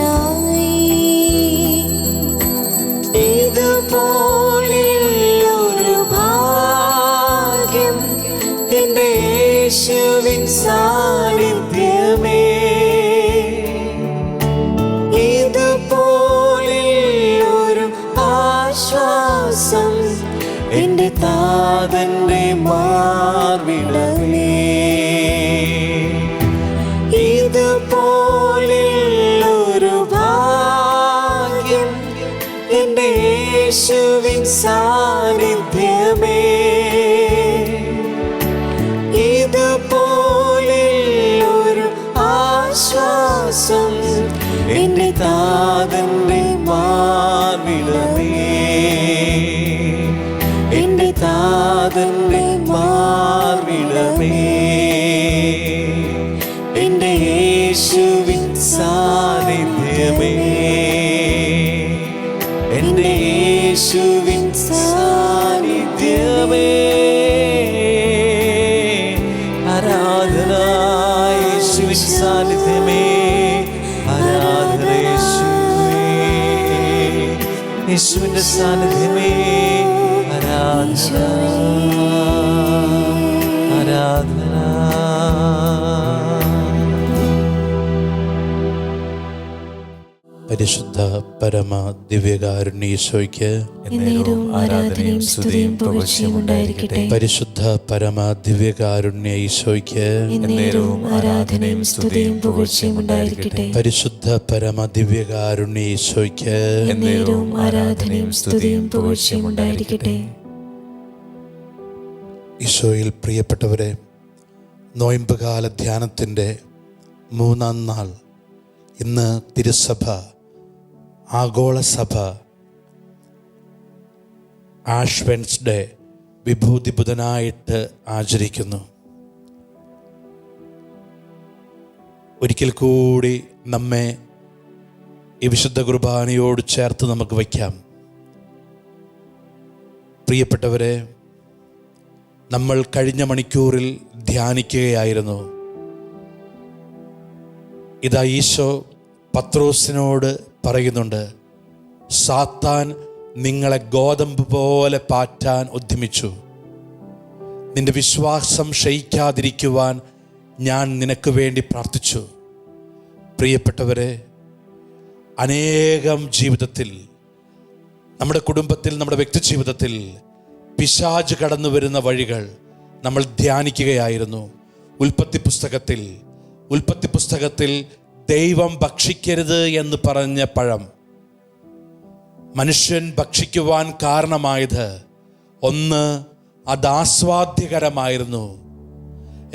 ഇതുപോലെയൊരു ഭാഗ്യം എന്റെ യേശുവിൻ സാന്നിധ്യമേ, ഇതുപോലെയൊരു ആശ്വാസം എന്റെ താതന്റെ മാർവിടമേ, ഇതുപോലെയൊരു ഭാഗ്യം എന്റെ യേശുവിൻ സാന്നിധ്യമേ, ഇതുപോലെയൊരു ആശ്വാസം എന്റെ താതന്റെ മാർവിടമേ, എന്റെ യേശുവിൻ സാന്നിധ്യമേ ആരാധന യേശുവേ, യേശുവിന്റെ സാന്നിധ്യമേ ആരാധന ആരാധന. പരിശുദ്ധ പരമ ദിവ്യകാരുണ്യേശോയ്ക്ക് എന്നേരവും ആരാധനയും സ്തുതിയും പുകഴ്ചയും ഉണ്ടായിരിക്കട്ടെ. പരിശുദ്ധ പരമ ദിവ്യകാരുണ്യേശോയ്ക്ക് എന്നേരവും ആരാധനയും സ്തുതിയും പുകഴ്ചയും ഉണ്ടായിരിക്കട്ടെ. പരിശുദ്ധ പരമ ദിവ്യകാരുണ്യേശോയ്ക്ക് എന്നേരവും ആരാധനയും സ്തുതിയും പുകഴ്ചയും ഉണ്ടായിരിക്കട്ടെ. ഈശോയിൽ പ്രിയപ്പെട്ടവരെ, നോയമ്പുകാല ധ്യാനത്തിൻ്റെ 3-ാം നാൾ ഇന്ന് തിരുസഭ, ആഗോള സഭ ആഷ് വെൻസ്ഡേ, വിഭൂതി ബുധനായിട്ട് ആചരിക്കുന്നു. ഒരിക്കൽ കൂടി നമ്മെ ഈ വിശുദ്ധ കുർബാനയോട് ചേർത്ത് നമുക്ക് വയ്ക്കാം. പ്രിയപ്പെട്ടവരെ, നമ്മൾ കഴിഞ്ഞ മണിക്കൂറിൽ ധ്യാനിക്കുകയായിരുന്നു. ഇതാ ഈശോ പത്രോസിനോട് പറയുന്നുണ്ട്, സാത്താൻ നിങ്ങളെ ഗോതമ്പ് പോലെ പാറ്റാൻ ഉദ്യമിച്ചു. നിന്റെ വിശ്വാസം ക്ഷയിക്കാതിരിക്കുവാൻ ഞാൻ നിനക്ക് വേണ്ടി പ്രാർത്ഥിച്ചു. പ്രിയപ്പെട്ടവരെ, അനേകം ജീവിതത്തിൽ, നമ്മുടെ കുടുംബത്തിൽ, നമ്മുടെ വ്യക്തി ജീവിതത്തിൽ പിശാച് കടന്നു വരുന്ന വഴികൾ നമ്മൾ ധ്യാനിക്കുകയായിരുന്നു. ഉൽപ്പത്തി പുസ്തകത്തിൽ ദൈവം ഭക്ഷിക്കരുത് എന്ന് പറഞ്ഞ പഴം മനുഷ്യൻ ഭക്ഷിക്കുവാൻ കാരണമായത്, 1, അത് ആസ്വാദ്യകരമായിരുന്നു.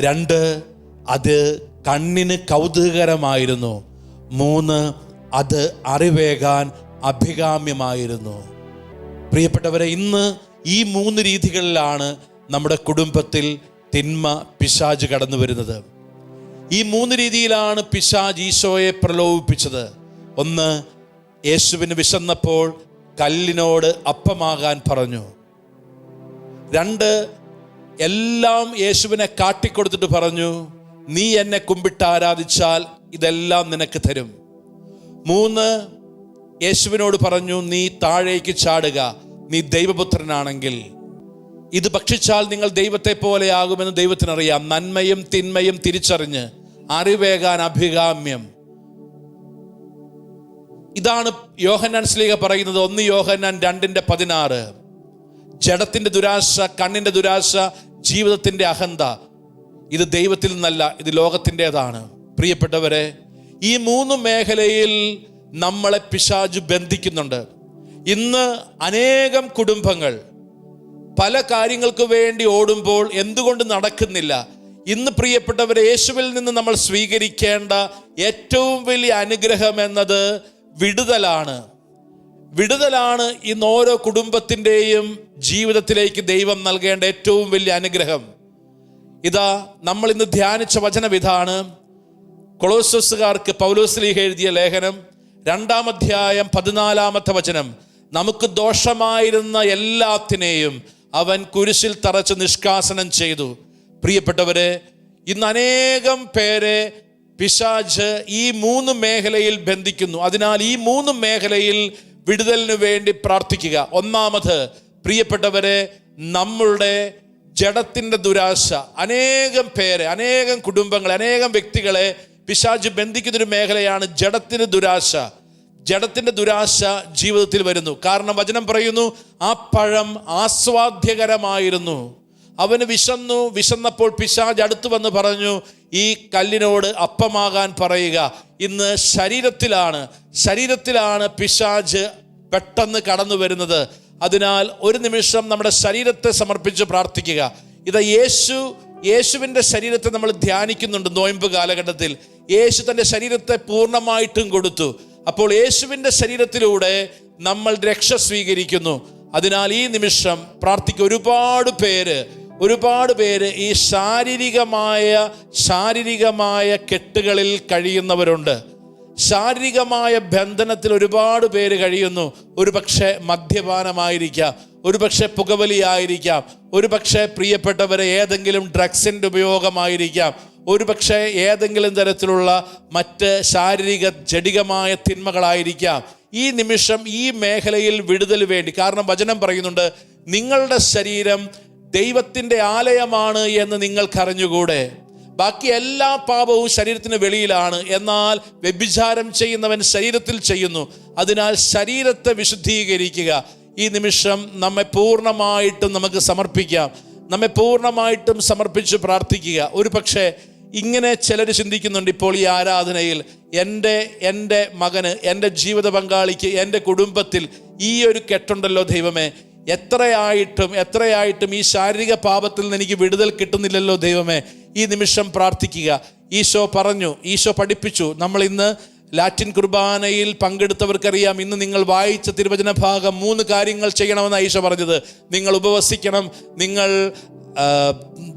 2, അത് കണ്ണിന് കൗതുകകരമായിരുന്നു. 3, അത് അറിവേകാൻ അഭികാമ്യമായിരുന്നു. പ്രിയപ്പെട്ടവരെ, ഇന്ന് ഈ 3 രീതികളിലാണ് നമ്മുടെ കുടുംബത്തിൽ തിന്മ, പിശാച് കടന്നു വരുന്നത്. ഈ 3 രീതിയിലാണ് പിശാച് ഈശോയെ പ്രലോഭിപ്പിച്ചത്. 1, യേശുവിന് വിശന്നപ്പോൾ കല്ലിനോട് അപ്പമാകാൻ പറഞ്ഞു. 2, എല്ലാം യേശുവിനെ കാട്ടിക്കൊടുത്തിട്ട് പറഞ്ഞു, നീ എന്നെ കുമ്പിട്ട് ആരാധിച്ചാൽ ഇതെല്ലാം നിനക്ക് തരും. 3, യേശുവിനോട് പറഞ്ഞു, നീ താഴേക്ക് ചാടുക, നീ ദൈവപുത്രനാണെങ്കിൽ ഇത് ഭക്ഷിച്ചാൽ നിങ്ങൾ ദൈവത്തെ പോലെയാകുമെന്ന് ദൈവത്തിനറിയാം. നന്മയും തിന്മയും തിരിച്ചറിഞ്ഞ് അറിവേകാൻ അഭികാമ്യം. ഇതാണ് യോഹന്നാൻ ശ്ലീഹ പറയുന്നത്. 1 യോഹന്നാൻ 2:16. ജഡത്തിന്റെ ദുരാശ, കണ്ണിന്റെ ദുരാശ, ജീവിതത്തിന്റെ അഹന്ത, ഇത് ദൈവത്തിൽ നിന്നല്ല, ഇത് ലോകത്തിൻ്റെതാണ്. പ്രിയപ്പെട്ടവരെ, ഈ 3 മേഖലയിൽ നമ്മളെ പിശാച് ബന്ധിക്കുന്നുണ്ട്. ഇന്ന് അനേകം കുടുംബങ്ങൾ പല കാര്യങ്ങൾക്ക് വേണ്ടി ഓടുമ്പോൾ എന്തുകൊണ്ട് നടക്കുന്നില്ല? ഇന്ന് പ്രിയപ്പെട്ടവരെ, യേശുവിൽ നിന്ന് നമ്മൾ സ്വീകരിക്കേണ്ട ഏറ്റവും വലിയ അനുഗ്രഹം എന്നത് വിടുതലാണ്. വിടുതലാണ് ഇന്ന് ഓരോ കുടുംബത്തിൻ്റെയും ജീവിതത്തിലേക്ക് ദൈവം നൽകേണ്ട ഏറ്റവും വലിയ അനുഗ്രഹം. ഇതാ നമ്മൾ ഇന്ന് ധ്യാനിച്ച വചനം ഇതാണ്. കൊളോസ്യസുകാർക്ക് പൗലോസ് ശ്ലീഹ എഴുതിയ ലേഖനം 2-ാം അധ്യായം 14-ാമത്തെ വചനം. നമുക്ക് ദോഷമായിരുന്ന എല്ലാത്തിനെയും അവൻ കുരിശിൽ തറച്ച് നിഷ്കാസനം ചെയ്തു. പ്രിയപ്പെട്ടവരെ, ഇന്ന് അനേകം പേരെ പിശാച് ഈ 3 മേഖലയിൽ ബന്ധിക്കുന്നു. അതിനാൽ ഈ 3 മേഖലയിൽ വിടുതലിന് വേണ്ടി പ്രാർത്ഥിക്കുക. ഒന്നാമത്, പ്രിയപ്പെട്ടവരെ, നമ്മളുടെ ജഡത്തിൻ്റെ ദുരാശ അനേകം പേരെ, അനേകം കുടുംബങ്ങളെ, അനേകം വ്യക്തികളെ പിശാച് ബന്ധിക്കുന്നൊരു മേഖലയാണ് ജഡത്തിൻ്റെ ദുരാശ. ജഡത്തിൻ്റെ ദുരാശ ജീവിതത്തിൽ വരുന്നു. കാരണം വചനം പറയുന്നു, ആ പഴം ആസ്വാദ്യകരമായിരുന്നു. അവന് വിശന്നപ്പോൾ പിശാച് അടുത്ത് വന്ന് പറഞ്ഞു, ഈ കല്ലിനോട് അപ്പമാകാൻ പറയുക. ഇന്ന് ശരീരത്തിലാണ് പിശാച് പെട്ടെന്ന് കടന്നു വരുന്നത്. അതിനാൽ ഒരു നിമിഷം നമ്മുടെ ശരീരത്തെ സമർപ്പിച്ച് പ്രാർത്ഥിക്കുക. ഇത് യേശുവിൻ്റെ ശരീരത്തെ നമ്മൾ ധ്യാനിക്കുന്നുണ്ട്. നോയമ്പ് കാലഘട്ടത്തിൽ യേശു തൻ്റെ ശരീരത്തെ പൂർണ്ണമായിട്ടും കൊടുത്തു. അപ്പോൾ യേശുവിൻ്റെ ശരീരത്തിലൂടെ നമ്മൾ രക്ഷ സ്വീകരിക്കുന്നു. അതിനാൽ ഈ നിമിഷം പ്രാർത്ഥിക്കുക. ഒരുപാട് പേര് ഈ ശാരീരികമായ കെട്ടുകളിൽ കഴിയുന്നവരുണ്ട്. ശാരീരികമായ ബന്ധനത്തിൽ ഒരുപാട് പേര് കഴിയുന്നു. ഒരു പക്ഷേ മദ്യപാനമായിരിക്കാം, ഒരു പക്ഷേ പുകവലിയായിരിക്കാം, ഒരു പക്ഷേ പ്രിയപ്പെട്ടവരെ ഏതെങ്കിലും ഡ്രഗ്സിൻ്റെ ഉപയോഗമായിരിക്കാം, ഒരുപക്ഷെ ഏതെങ്കിലും തരത്തിലുള്ള മറ്റ് ശാരീരിക ജഡികമായ തിന്മകളായിരിക്കാം. ഈ നിമിഷം ഈ മേഖലയിൽ വിടുതൽ വേണ്ടി, കാരണം വചനം പറയുന്നുണ്ട്, നിങ്ങളുടെ ശരീരം ദൈവത്തിൻ്റെ ആലയമാണ് എന്ന് നിങ്ങൾക്കറിഞ്ഞുകൂടെ. ബാക്കി എല്ലാ പാപവും ശരീരത്തിന് വെളിയിലാണ്, എന്നാൽ വ്യഭിചാരം ചെയ്യുന്നവൻ ശരീരത്തിൽ ചെയ്യുന്നു. അതിനാൽ ശരീരത്തെ വിശുദ്ധീകരിക്കുക. ഈ നിമിഷം നമ്മെ പൂർണ്ണമായിട്ടും നമുക്ക് സമർപ്പിക്കാം, നമ്മെ പൂർണ്ണമായിട്ടും സമർപ്പിച്ച് പ്രാർത്ഥിക്കുക. ഒരു പക്ഷേ ഇങ്ങനെ ചിലർ ചിന്തിക്കുന്നുണ്ട് ഇപ്പോൾ ഈ ആരാധനയിൽ, എൻ്റെ മകന്, എൻ്റെ ജീവിത പങ്കാളിക്ക്, എൻ്റെ കുടുംബത്തിൽ ഈ ഒരു കെട്ടുണ്ടല്ലോ ദൈവമേ, എത്രയായിട്ടും ഈ ശാരീരിക പാപത്തിൽ നിന്ന് എനിക്ക് വിടുതൽ കിട്ടുന്നില്ലല്ലോ ദൈവമേ. ഈ നിമിഷം പ്രാർത്ഥിക്കുക. ഈശോ പറഞ്ഞു, ഈശോ പഠിപ്പിച്ചു. നമ്മൾ ഇന്ന് ലാറ്റിൻ കുർബാനയിൽ പങ്കെടുത്തവർക്കറിയാം, ഇന്ന് നിങ്ങൾ വായിച്ച തിരുവചന ഭാഗം 3 കാര്യങ്ങൾ ചെയ്യണമെന്നാണ് ഈശോ പറഞ്ഞത്. നിങ്ങൾ ഉപവസിക്കണം, നിങ്ങൾ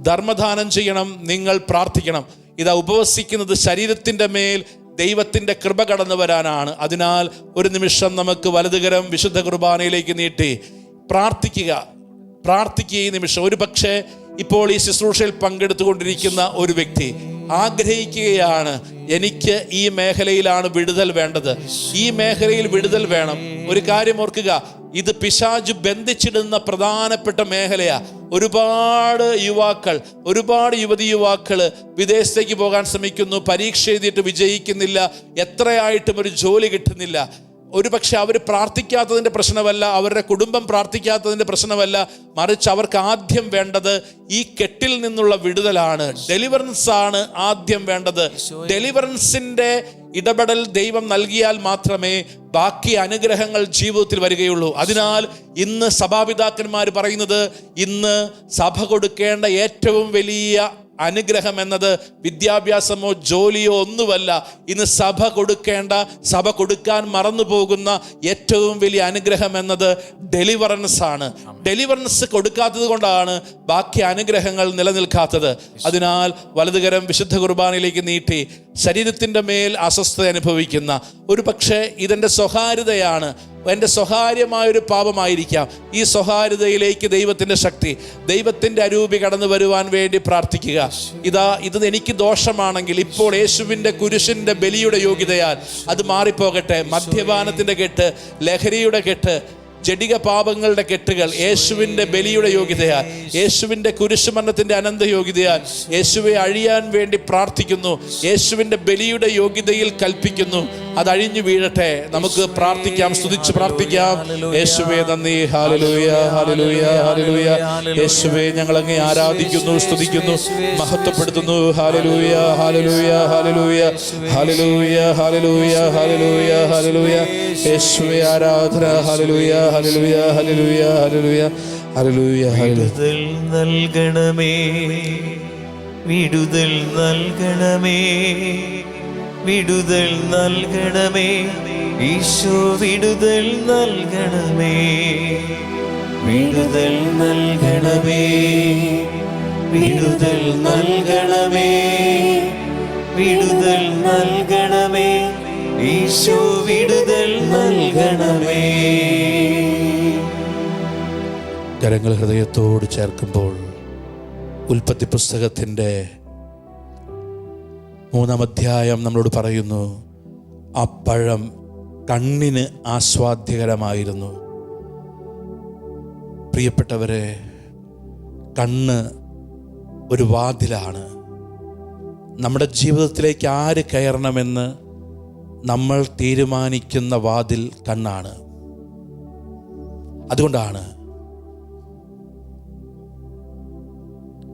ധർമ്മദാനം ചെയ്യണം, നിങ്ങൾ പ്രാർത്ഥിക്കണം. ഇതാ ഉപവസിക്കുന്നത് ശരീരത്തിൻ്റെ മേൽ ദൈവത്തിൻ്റെ കൃപ കടന്നു വരാനാണ്. അതിനാൽ ഒരു നിമിഷം നമുക്ക് വലതുകരം വിശുദ്ധ കുർബാനയിലേക്ക് നീട്ടി പ്രാർത്ഥിക്കുക. ഈ നിമിഷം ഒരു പക്ഷേ ഇപ്പോൾ ഈ ശുശ്രൂഷയിൽ പങ്കെടുത്തുകൊണ്ടിരിക്കുന്ന ഒരു വ്യക്തി ആഗ്രഹിക്കുകയാണ്, എനിക്ക് ഈ മേഖലയിലാണ് വിടുതൽ വേണ്ടത്, ഈ മേഖലയിൽ വിടുതൽ വേണം. ഒരു കാര്യം ഓർക്കുക, ഇത് പിശാച് ബന്ധിച്ചിടുന്ന പ്രധാനപ്പെട്ട മേഖലയാണ്. ഒരുപാട് യുവതി യുവാക്കൾ വിദേശത്തേക്ക് പോകാൻ ശ്രമിക്കുന്നു, പരീക്ഷ എഴുതിയിട്ട് വിജയിക്കുന്നില്ല, എത്രയായിട്ടും ഒരു ജോലി കിട്ടുന്നില്ല. ഒരു പക്ഷെ അവർ പ്രാർത്ഥിക്കാത്തതിൻ്റെ പ്രശ്നമല്ല, അവരുടെ കുടുംബം പ്രാർത്ഥിക്കാത്തതിൻ്റെ പ്രശ്നമല്ല, മറിച്ച് അവർക്ക് ആദ്യം വേണ്ടത് ഈ കെട്ടിൽ നിന്നുള്ള വിടുതലാണ്. ഡെലിവറൻസ് ആണ് ആദ്യം വേണ്ടത്. ഡെലിവറൻസിൻ്റെ ഇടപെടൽ ദൈവം നൽകിയാൽ മാത്രമേ ബാക്കി അനുഗ്രഹങ്ങൾ ജീവിതത്തിൽ വരികയുള്ളൂ. അതിനാൽ ഇന്ന് സഭാപിതാക്കന്മാർ പറയുന്നത്, ഇന്ന് സഭ കൊടുക്കേണ്ട ഏറ്റവും വലിയ അനുഗ്രഹം എന്നത് വിദ്യാഭ്യാസമോ ജോലിയോ ഒന്നുമല്ല. ഇന്ന് സഭ കൊടുക്കാൻ മറന്നു പോകുന്ന ഏറ്റവും വലിയ അനുഗ്രഹം എന്നത് ഡെലിവറൻസ് ആണ്. ഡെലിവറൻസ് കൊടുക്കാത്തത് കൊണ്ടാണ് ബാക്കി അനുഗ്രഹങ്ങൾ നിലനിൽക്കാത്തത്. അതിനാൽ വലതുകരം വിശുദ്ധ കുർബാനയിലേക്ക് നീട്ടി ശരീരത്തിൻ്റെ മേൽ അസ്വസ്ഥത അനുഭവിക്കുന്ന, ഒരു പക്ഷേ ഇതെൻ്റെ സ്വകാര്യതയാണ്, എൻ്റെ സ്വകാര്യമായൊരു പാപമായിരിക്കാം, ഈ സ്വകാര്യതയിലേക്ക് ദൈവത്തിൻ്റെ ശക്തി, ദൈവത്തിൻ്റെ അരൂപി കടന്നു വരുവാൻ വേണ്ടി പ്രാർത്ഥിക്കുക. ഇത് എനിക്ക് ദോഷമാണെങ്കിൽ ഇപ്പോൾ യേശുവിൻ്റെ കുരിശിൻ്റെ ബലിയുടെ യോഗ്യതയാൽ അത് മാറിപ്പോകട്ടെ. മദ്യപാനത്തിൻ്റെ കെട്ട്, ലഹരിയുടെ കെട്ട്, ജഡിക പാപങ്ങളുടെ കെട്ടുകൾ യേശുവിൻ്റെ ബലിയുടെ യോഗ്യതയാൽ, യേശുവിൻ്റെ കുരിശുമരണത്തിൻ്റെ അനന്ത യോഗ്യതയാൽ യേശുവെ അഴിയാൻ വേണ്ടി പ്രാർത്ഥിക്കുന്നു. യേശുവിൻ്റെ ബലിയുടെ യോഗ്യതയിൽ കൽപ്പിക്കുന്നു, അതഴിഞ്ഞു വീഴട്ടെ. നമുക്ക് പ്രാർത്ഥിക്കാം, സ്തുതിച്ച് പ്രാർത്ഥിക്കാം. യേശുവേ നന്ദി, ഹല്ലേലൂയ, ഹല്ലേലൂയ, ഹല്ലേലൂയ. യേശുവേ ഞങ്ങൾ അങ്ങേ ആരാധിക്കുന്നു, സ്തുതിക്കുന്നു, മഹത്വപ്പെടുത്തുന്നു. ഹല്ലേലൂയ, ഹല്ലേലൂയ, ഹല്ലേലൂയ, ഹല്ലേലൂയ, ഹല്ലേലൂയ, ഹല്ലേലൂയ, ഹല്ലേലൂയ. യേശുവേ ആരാധന. ഹല്ലേലൂയ, ഹല്ലേലൂയ, ഹല്ലേലൂയ, ഹല്ലേലൂയ, ഹല്ലേലൂയ. വിടുതൽ നൽകണമേ, വിടുതൽ നൽകണമേ, വിടുതൽ നൽകണമേ, ഈശോ വിടുതൽ നൽകണമേ, വിടുതൽ നൽകണമേ, വിടുതൽ നൽകണമേ, വിടുതൽ നൽകണമേ, ഈശോ വിടുതൽ നൽകണമേ. കരങ്ങൾ ഹൃദയത്തോട് ചേർക്കുമ്പോൾ ഉൽപ്പത്തി പുസ്തകത്തിൻ്റെ 3-ാം അധ്യായം നമ്മളോട് പറയുന്നു, ആ പഴം കണ്ണിന് ആസ്വാദ്യകരമായിരുന്നു. പ്രിയപ്പെട്ടവരെ, കണ്ണ് ഒരു വാതിലാണ്. നമ്മുടെ ജീവിതത്തിലേക്ക് ആര് കയറണമെന്ന് നമ്മൾ തീരുമാനിക്കുന്ന വാതിൽ കണ്ണാണ്. അതുകൊണ്ടാണ്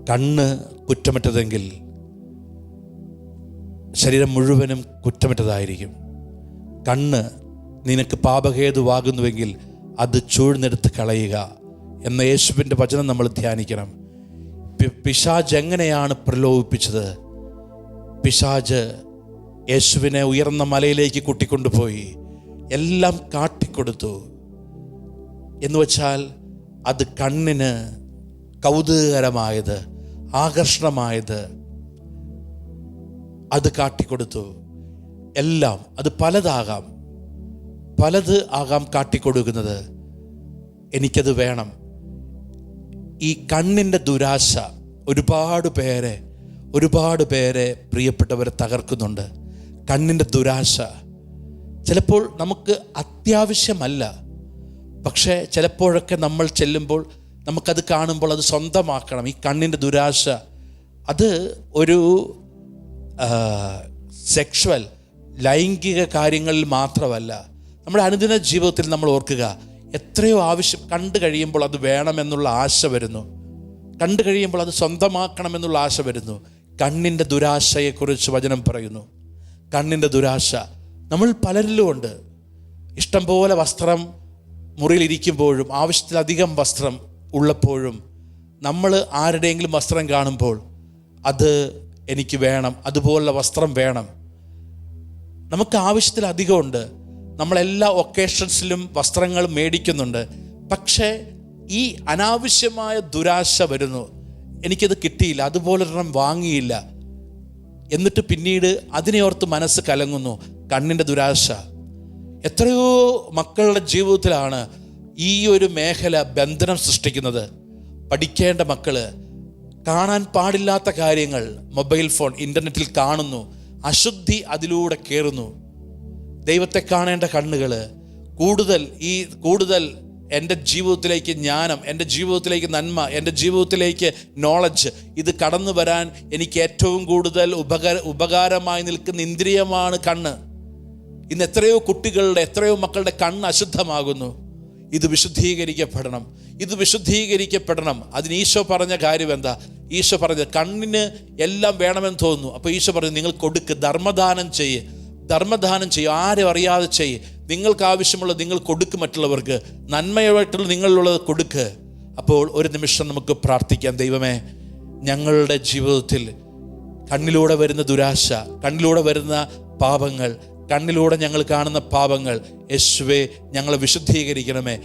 കണ്ണ് കുറ്റമറ്റതെങ്കിൽ ശരീരം മുഴുവനും കുറ്റമറ്റതായിരിക്കും. കണ്ണ് നിനക്ക് പാപഹേതുവാകുന്നുവെങ്കിൽ അത് ചൂഴ്ന്നെടുത്ത് കളയുക എന്ന യേശുവിൻ്റെ വചനം നമ്മൾ ധ്യാനിക്കണം. പിശാച് എങ്ങനെയാണ് പ്രലോഭിപ്പിച്ചത്? പിശാച് യേശുവിനെ ഉയർന്ന മലയിലേക്ക് കൂട്ടിക്കൊണ്ടുപോയി എല്ലാം കാട്ടിക്കൊടുത്തു. എന്ന് വച്ചാൽ അത് കണ്ണിന് കൗതുകകരമായത്, ആകർഷണമായത് അത് കാട്ടിക്കൊടുത്തു. എല്ലാം അത് പലത് ആകാം കാട്ടിക്കൊടുക്കുന്നത്. എനിക്കത് വേണം. ഈ കണ്ണിൻ്റെ ദുരാശ ഒരുപാട് പേരെ ഒരുപാട് പേരെ പ്രിയപ്പെട്ടവരെ തകർക്കുന്നുണ്ട്. കണ്ണിൻ്റെ ദുരാശ ചിലപ്പോൾ നമുക്ക് അത്യാവശ്യമല്ല, പക്ഷേ ചിലപ്പോഴൊക്കെ നമ്മൾ ചെല്ലുമ്പോൾ നമുക്കത് കാണുമ്പോൾ അത് സ്വന്തമാക്കണം. ഈ കണ്ണിൻ്റെ ദുരാശ അത് ഒരു സെക്ഷുവൽ ലൈംഗിക കാര്യങ്ങളിൽ മാത്രമല്ല, നമ്മുടെ അനുദിന ജീവിതത്തിൽ നമ്മൾ ഓർക്കുക, എത്രയോ ആവശ്യം കണ്ടു കഴിയുമ്പോൾ അത് വേണമെന്നുള്ള ആശ വരുന്നു, കണ്ടു കഴിയുമ്പോൾ അത് സ്വന്തമാക്കണമെന്നുള്ള ആശ വരുന്നു. കണ്ണിൻ്റെ ദുരാശയെക്കുറിച്ച് വചനം പറയുന്നു. കണ്ണിൻ്റെ ദുരാശ നമ്മൾ പലരിലും ഉണ്ട്. ഇഷ്ടംപോലെ വസ്ത്രം മുറിയിലിരിക്കുമ്പോഴും ആവശ്യത്തിലധികം വസ്ത്രം ഉള്ളപ്പോഴും നമ്മൾ ആരുടെയെങ്കിലും വസ്ത്രം കാണുമ്പോൾ അത് എനിക്ക് വേണം, അതുപോലുള്ള വസ്ത്രം വേണം. നമുക്ക് ആവശ്യത്തിലധികം ഉണ്ട്. നമ്മളെല്ലാ ഒക്കേഷൻസിലും വസ്ത്രങ്ങൾ മേടിക്കുന്നുണ്ട്. പക്ഷേ ഈ അനാവശ്യമായ ദുരാശ വരുന്നു. എനിക്കത് കിട്ടിയില്ല, അതുപോലൊരെണ്ണം വാങ്ങിയില്ല, എന്നിട്ട് പിന്നീട് അതിനെ ഓർത്ത് മനസ്സ് കലങ്ങുന്നു. കണ്ണിൻ്റെ ദുരാശ. എത്രയോ മക്കളുടെ ജീവിതത്തിലാണ് ഈ ഒരു മേഖല ബന്ധനം സൃഷ്ടിക്കുന്നത്. പഠിക്കേണ്ട മക്കള് കാണാൻ പാടില്ലാത്ത കാര്യങ്ങൾ മൊബൈൽ ഫോൺ, ഇൻ്റർനെറ്റിൽ കാണുന്നു. അശുദ്ധി അതിലൂടെ കയറുന്നു. ദൈവത്തെ കാണേണ്ട കണ്ണുകൾ കൂടുതൽ എൻ്റെ ജീവിതത്തിലേക്ക് ജ്ഞാനം, എൻ്റെ ജീവിതത്തിലേക്ക് നന്മ, എൻ്റെ ജീവിതത്തിലേക്ക് നോളജ്, ഇത് കടന്നു വരാൻ എനിക്ക് ഏറ്റവും കൂടുതൽ ഉപകാരമായി നിൽക്കുന്ന ഇന്ദ്രിയമാണ് കണ്ണ്. ഇന്ന് എത്രയോ കുട്ടികളുടെ, എത്രയോ മക്കളുടെ കണ്ണ് അശുദ്ധമാകുന്നു. ഇത് വിശുദ്ധീകരിക്കപ്പെടണം. അതിന് ഈശോ പറഞ്ഞ കാര്യം എന്താ? ഈശോ പറഞ്ഞത് കണ്ണിന് എല്ലാം വേണമെന്ന് തോന്നുന്നു. അപ്പോൾ ഈശോ പറഞ്ഞു, നിങ്ങൾ കൊടുക്ക്, ധർമ്മദാനം ചെയ്യ്, ആരും അറിയാതെ ചെയ്യ്. നിങ്ങൾക്ക് ആവശ്യമുള്ളത് നിങ്ങൾ കൊടുക്ക്, മറ്റുള്ളവർക്ക് നന്മയായിട്ടുള്ള നിങ്ങളുള്ളത് കൊടുക്ക്. അപ്പോൾ ഒരു നിമിഷം നമുക്ക് പ്രാർത്ഥിക്കാം. ദൈവമേ, ഞങ്ങളുടെ ജീവിതത്തിൽ കണ്ണിലൂടെ വരുന്ന ദുരാശ, കണ്ണിലൂടെ വരുന്ന പാപങ്ങൾ, കണ്ണിലൂടെ ഞങ്ങൾ കാണുന്ന പാപങ്ങൾ, യേശുവേ ഞങ്ങളെ വിശുദ്ധീകരിക്കണമേ.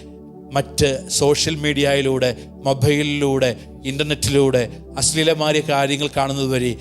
മറ്റ് സോഷ്യൽ മീഡിയയിലൂടെ, മൊബൈലിലൂടെ, ഇൻ്റർനെറ്റിലൂടെ അശ്ലീലമായ കാര്യങ്ങൾ കാണുന്നത് വഴി,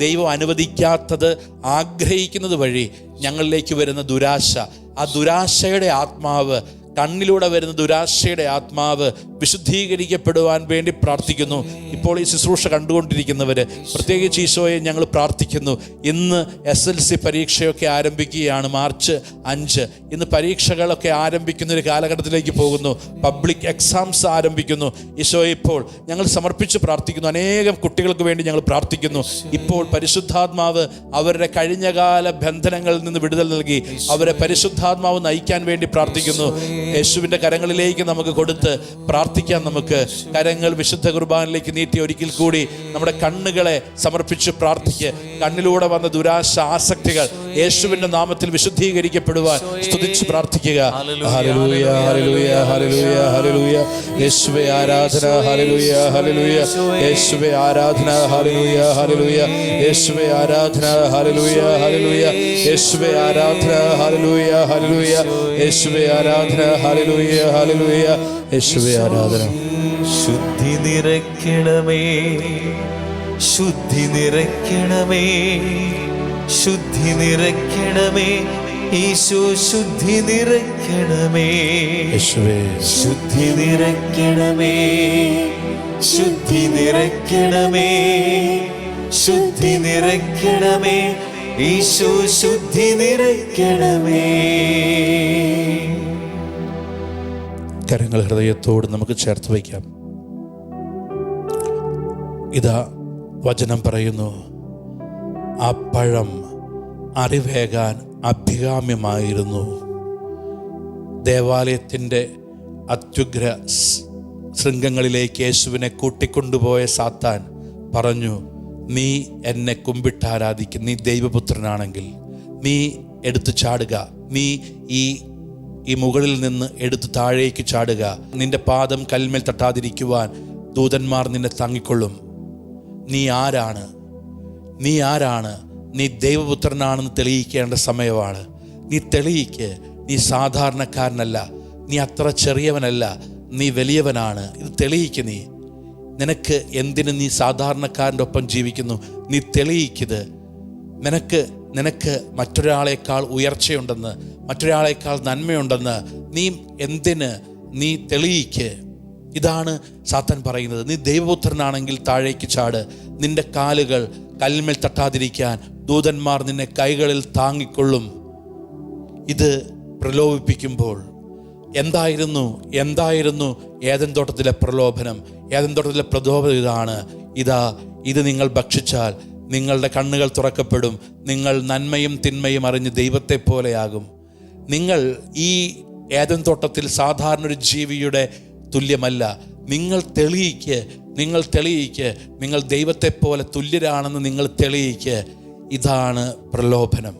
ദൈവം അനുവദിക്കാത്തത് ആഗ്രഹിക്കുന്നത് വഴി ഞങ്ങളിലേക്ക് വരുന്ന ദുരാശ, ആ ദുരാശയുടെ ആത്മാവ്, കണ്ണിലൂടെ വരുന്ന ദുരാശയുടെ ആത്മാവ് വിശുദ്ധീകരിക്കപ്പെടുവാൻ വേണ്ടി പ്രാർത്ഥിക്കുന്നു. ഇപ്പോൾ ഈ ശുശ്രൂഷ കണ്ടുകൊണ്ടിരിക്കുന്നവർ, പ്രത്യേകിച്ച് ഈശോയെ ഞങ്ങൾ പ്രാർത്ഥിക്കുന്നു. ഇന്ന് SLC പരീക്ഷയൊക്കെ ആരംഭിക്കുകയാണ്, March 5. ഇന്ന് പരീക്ഷകളൊക്കെ ആരംഭിക്കുന്ന ഒരു കാലഘട്ടത്തിലേക്ക് പോകുന്നു. പബ്ലിക് എക്സാംസ് ആരംഭിക്കുന്നു. ഈശോയെ ഇപ്പോൾ ഞങ്ങൾ സമർപ്പിച്ച് പ്രാർത്ഥിക്കുന്നു. അനേകം കുട്ടികൾക്ക് വേണ്ടി ഞങ്ങൾ പ്രാർത്ഥിക്കുന്നു. ഇപ്പോൾ പരിശുദ്ധാത്മാവ് അവരുടെ കഴിഞ്ഞകാല ബന്ധനങ്ങളിൽ നിന്ന് വിടുതൽ നൽകി അവരെ പരിശുദ്ധാത്മാവ് നയിക്കാൻ വേണ്ടി പ്രാർത്ഥിക്കുന്നു. യേശുവിൻ്റെ കരങ്ങളിലേക്ക് നമുക്ക് കൊടുത്ത് പ്രാർത്ഥിക്കാൻ. നമുക്ക് കരങ്ങൾ വിശുദ്ധ കുർബാനിലേക്ക് നീട്ടി ഒരിക്കൽ കൂടി നമ്മുടെ കണ്ണുകളെ സമർപ്പിച്ച് പ്രാർത്ഥിക്കുക. കണ്ണിലൂടെ വന്ന ദുരാശ, ആസക്തികൾ യേശുവിൻ്റെ നാമത്തിൽ വിശുദ്ധീകരിക്കപ്പെടുവാൻ സ്തുതിച്ച് പ്രാർത്ഥിക്കുക. ഹല്ലേലൂയ, ഹല്ലേലൂയ, ഹല്ലേലൂയ, ഹല്ലേലൂയ. യേശുവേ ആരാധന, ഹല്ലേലൂയ, ഹല്ലേലൂയ. യേശുവേ ആരാധന, ഹല്ലേലൂയ, ഹല്ലേലൂയ. യേശുവേ ആരാധന, ഹല്ലേലൂയ, ഹല്ലേലൂയ. യേശുവേ ആരാധന, ഹല്ലേലൂയ, ഹല്ലേലൂയ. യേശുവേ ആരാധന, ഹല്ലേലൂയ, ഹല്ലേലൂയ. യേശുവേ ആരാധന. ശുദ്ധി നിറയ്ക്കണമേ, ശുദ്ധി നിറയ്ക്കണമേ, ശുദ്ധി നിറയ്ക്കണമേ. ഈശോ ശുദ്ധി നിറയ്ക്കണമേ, യേശുവേ ശുദ്ധി നിറയ്ക്കണമേ, ശുദ്ധി നിറയ്ക്കണമേ, ശുദ്ധി നിറയ്ക്കണമേ. ഈശോ ശുദ്ധി നിറയ്ക്കണമേ. കരങ്ങൾ ഹൃദയത്തോട് നമുക്ക് ചേർത്ത് വയ്ക്കാം. ഇതാ വചനം പറയുന്നു, ആ പഴം അറിവേകാൻ അഭികാമ്യമായിരുന്നു. ദേവാലയത്തിൻ്റെ അത്യുഗ്ര ശൃംഗങ്ങളിലേക്ക് യേശുവിനെ കൂട്ടിക്കൊണ്ടുപോയ സാത്താൻ പറഞ്ഞു, നീ എന്നെ കുമ്പിട്ടാരാധിക്കും, നീ ദൈവപുത്രനാണെങ്കിൽ നീ എടുത്തു ചാടുക, നീ ഈ മുകളിൽ നിന്ന് എടുത്ത് താഴേക്ക് ചാടുക, നിന്റെ പാദം കൽമേൽ തട്ടാതിരിക്കുവാൻ ദൂതന്മാർ നിന്നെ താങ്ങിക്കൊള്ളും. നീ ആരാണ്? നീ ദൈവപുത്രനാണെന്ന് തെളിയിക്കേണ്ട സമയമാണ്. നീ തെളിയിക്ക്. നീ സാധാരണക്കാരനല്ല, നീ അത്ര ചെറിയവനല്ല, നീ വലിയവനാണ്. ഇത് തെളിയിക്ക്. നിനക്ക് എന്തിന് നീ സാധാരണക്കാരൻ്റെ ഒപ്പം ജീവിക്കുന്നു? നീ തെളിയിക്കത്. നിനക്ക് മറ്റൊരാളേക്കാൾ ഉയർച്ചയുണ്ടെന്ന്, മറ്റൊരാളേക്കാൾ നന്മയുണ്ടെന്ന് നീ തെളിയിക്ക്. ഇതാണ് സാത്താൻ പറയുന്നത്. നീ ദൈവപുത്രനാണെങ്കിൽ താഴേക്ക് ചാട്, നിന്റെ കാലുകൾ കല്ലിന്മേൽ തട്ടാതിരിക്കാൻ ദൂതന്മാർ നിന്നെ കൈകളിൽ താങ്ങിക്കൊള്ളും. ഇത് പ്രലോഭിപ്പിക്കുമ്പോൾ എന്തായിരുന്നു ഏദൻ തോട്ടത്തിലെ പ്രലോഭനം? ഏദൻ തോട്ടത്തിലെ പ്രലോഭനം ഇതാണ്: ഇത് നിങ്ങൾ ഭക്ഷിച്ചാൽ നിങ്ങളുടെ കണ്ണുകൾ തുറക്കപ്പെടും, നിങ്ങൾ നന്മയും തിന്മയും അറിഞ്ഞ് ദൈവത്തെ പോലെയാകും. നിങ്ങൾ ഈ ഏദൻ തോട്ടത്തിൽ സാധാരണ ഒരു ജീവിയുടെ തുല്യമല്ല. നിങ്ങൾ തെളിയിക്ക്, നിങ്ങൾ ദൈവത്തെ പോലെ തുല്യരാണെന്ന് നിങ്ങൾ തെളിയിക്ക്. ഇതാണ് പ്രലോഭനം.